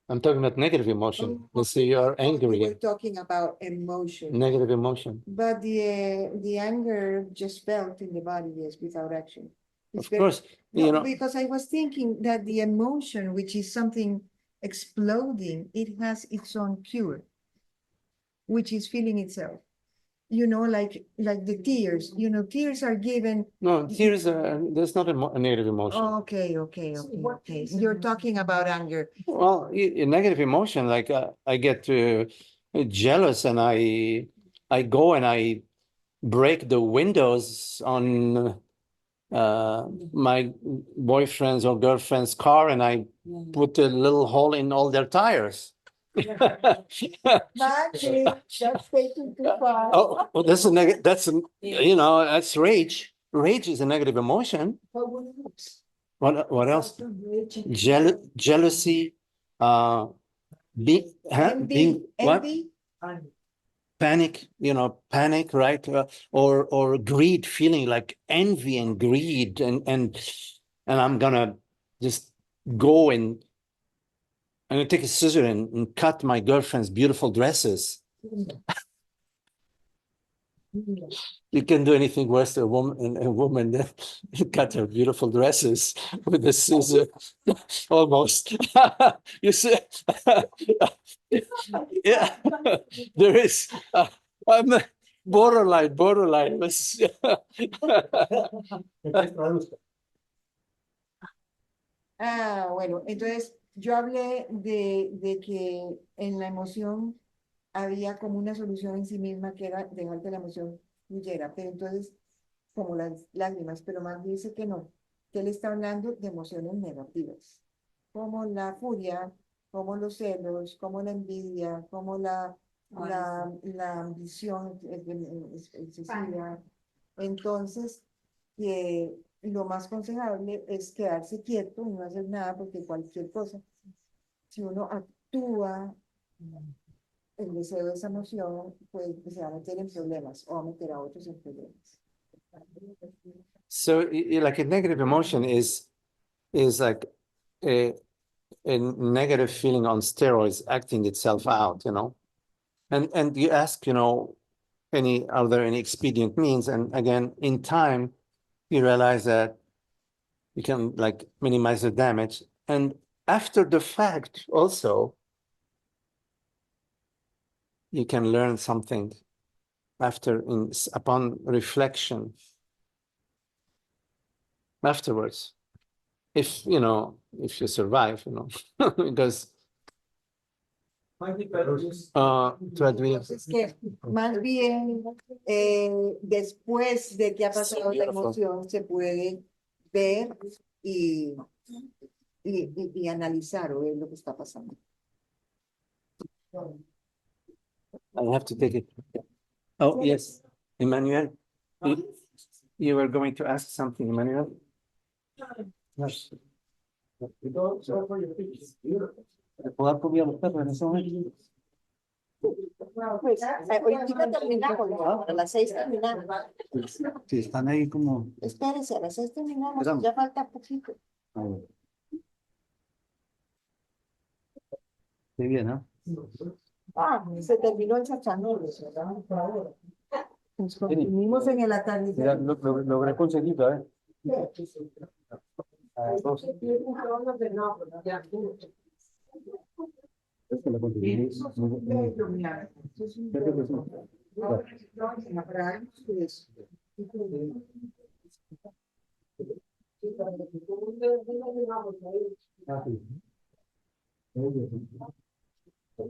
I'm talking about negative emotion. Let's say you are
We're
angry,
talking about emotion.
negative emotion.
But the anger just felt in the body, yes, without action. It's
Of
very-
course,
No,
you know,
because I was thinking that the emotion, which is something exploding, it has its own cure, which is feeling itself. You know, like the tears, tears are given.
no, tears are, that's not a negative emotion.
Okay. You're talking about anger.
Well, a negative emotion, like I get jealous and I go and I break the windows on my boyfriend's or girlfriend's car and I put a little hole in all their tires.
Actually, that's taking too far.
Oh, well, that's that's rage. Rage is a negative emotion. What else? Jealousy, being what?
Envy.
Panic, panic, right? Or greed, feeling like envy and greed, and I'm gonna just go and I'm gonna take a scissor and cut my girlfriend's beautiful dresses. You can do anything worse to a woman than cut her beautiful dresses with a scissor, almost. You see, yeah, there is. I'm borderline.
Bueno, entonces yo hablé de que en la emoción había como una solución en sí misma que era dejar que la emoción fluyera, pero entonces como las lágrimas, pero más dice que no, que él está hablando de emociones negativas, como la furia, como los celos, como la envidia, como la ambición excesiva. Entonces, lo más aconsejable es quedarse quieto y no hacer nada, porque cualquier cosa, si uno actúa el deseo de esa emoción, pues se va a meter en problemas o va a meter a otros en problemas.
So, like a negative emotion is like a negative feeling on steroids acting itself out, and you ask, are there any expedient means? And again, in time, you realize that you can like minimize the damage. And after the fact, also, you can learn something upon reflection afterwards. If you survive, because
Es que más bien después de que ha pasado la emoción se puede ver y analizar o ver lo que está pasando.
I have to take it. Oh, yes, Emmanuel, you were going to ask something, Emmanuel? Yes.
Pues, ahorita terminamos, ¿no? A las 6 terminamos.
Si están ahí como...
Espérense, a las 6 terminamos,
Empezamos.
ya falta poquito.
Qué bien, ¿no?
Se terminó el Satsang, ¿verdad? Nos consumimos en el atardecer.
Logré conseguirlo, ¿eh? Es que lo conseguí. La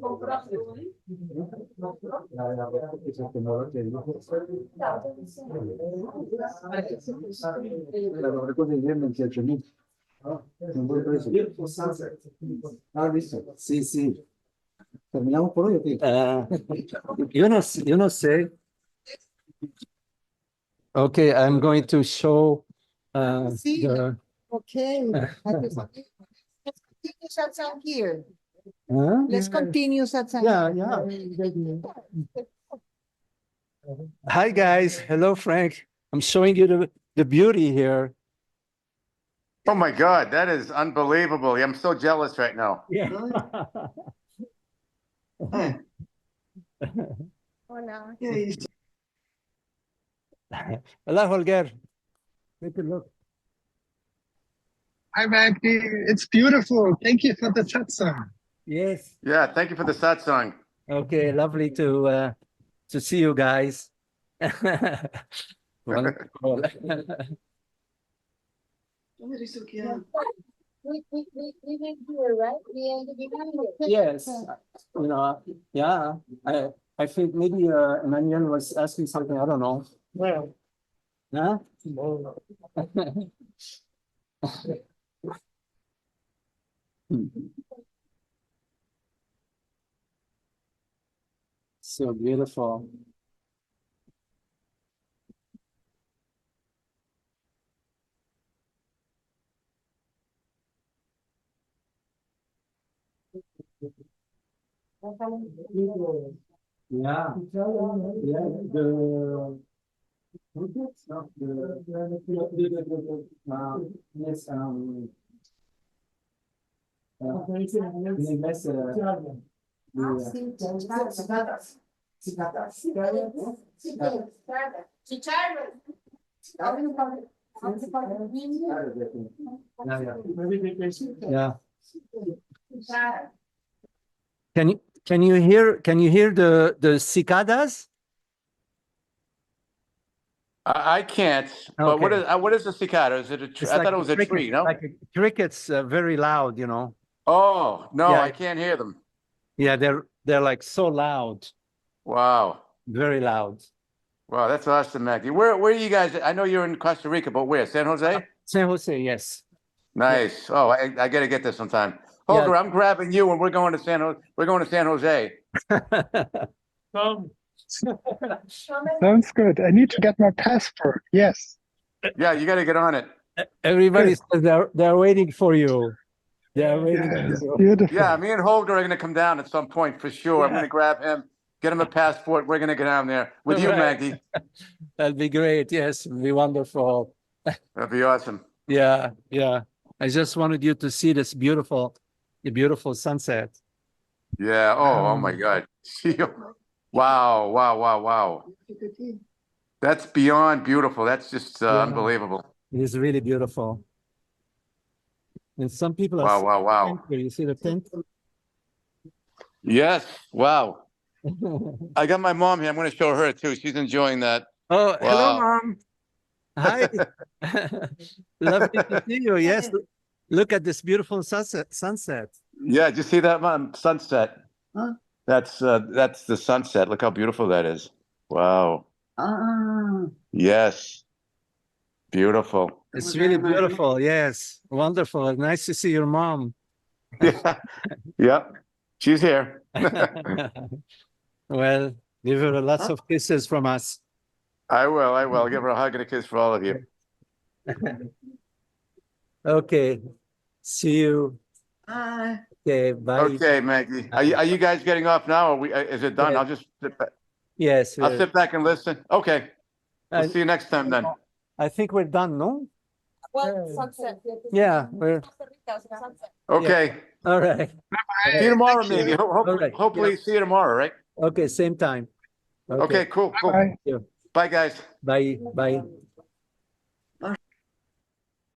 logré conseguir en 28,000. Un buen precio. Listo. Sí. ¿Terminamos por hoy o qué?
Yo no sé. Okay, I'm going to show
Sí.
the.
Okay. Let's continue Satsang here.
Huh?
Let's continue Satsang.
Yeah. Hi, guys. Hello, Frank. I'm showing you the beauty here.
Oh my God, that is unbelievable. I'm so jealous right now.
Yeah.
Hola.
Yeah, you
Hello, Holger. Take a look.
Hi, Maggie. It's beautiful. Thank you for the satsang.
Yes.
Yeah, thank you for the satsang.
Okay, lovely to see you guys. Wonderful.
Very so cute.
We did here, right? We ended it here.
Yes, you know, yeah. I think maybe Emmanuel was asking something. I don't know.
Well,
Huh?
well,
So beautiful. Yeah, yeah, yes, in English, yeah. Can you hear the cicadas?
I can't, but
Okay.
what is the cicada? Is it a tree?
It's
I
like
thought it was a
cricket,
tree, no?
like a cricket's very loud, you know.
Oh, no,
Yeah.
I can't hear them.
Yeah, they're like so loud,
Wow.
very loud.
Wow, that's awesome, Maggie. Where are you guys? I know you're in Costa Rica, but where? San Jose?
San Jose, yes.
Nice. Oh, I got to get there sometime.
Yeah.
Holger, I'm grabbing you and we're going to San Jose. We're going to San Jose.
Tom,
Sounds good. I need to get my passport. Yes.
Yeah, you got to get on it.
Everybody
Good.
says they're waiting for you. They're waiting
Yes.
for you.
Beautiful.
Yeah, me and Holger are going to come down at some point for sure. I'm
Yeah.
going to grab him, get him a passport. We're going to go down there with you,
Right.
Maggie.
That'd be great. Yes, it'd be wonderful.
That'd be awesome.
Yeah, yeah. I just wanted you to see this beautiful, the beautiful sunset.
Yeah. Oh my God. Wow. Wow. Wow. Wow. That's beyond beautiful. That's just
Yeah.
unbelievable.
It is really beautiful. And some people are
Wow.
so
Wow. Wow.
thankful. You see the tent?
Yes. Wow. I got my mom here. I'm going to show her too. She's enjoying that.
Oh, hello,
Wow.
Mom. Hi. Lovely to see you. Yes. Look at this beautiful sunset.
Yeah. Did you see that, Mom? Sunset.
Huh?
That's the sunset. Look how beautiful that is. Wow.
Ah,
Yes. Beautiful.
It's really beautiful. Yes. Wonderful. Nice to see your mom.
Yeah. Yep. She's here.
Well, give her lots of kisses from us.
I will. I will. I'll give her a hug and a kiss for all of you.
Okay. See you.
bye.
Okay. Bye.
Okay, Maggie. Are you guys getting off now? Or is it done?
Yeah.
I'll just sit back.
Yes.
I'll sit back and listen. Okay. We'll see you next time then.
I think we're done, no?
Well, sunset.
Yeah. We're
Sunset.
Okay.
all right.
See you tomorrow,
Thank you.
maybe.
All right.
Hopefully, see you tomorrow, right?
Okay. Same time.
Okay, cool. Cool.
Bye.
Bye, guys.
Bye. Bye.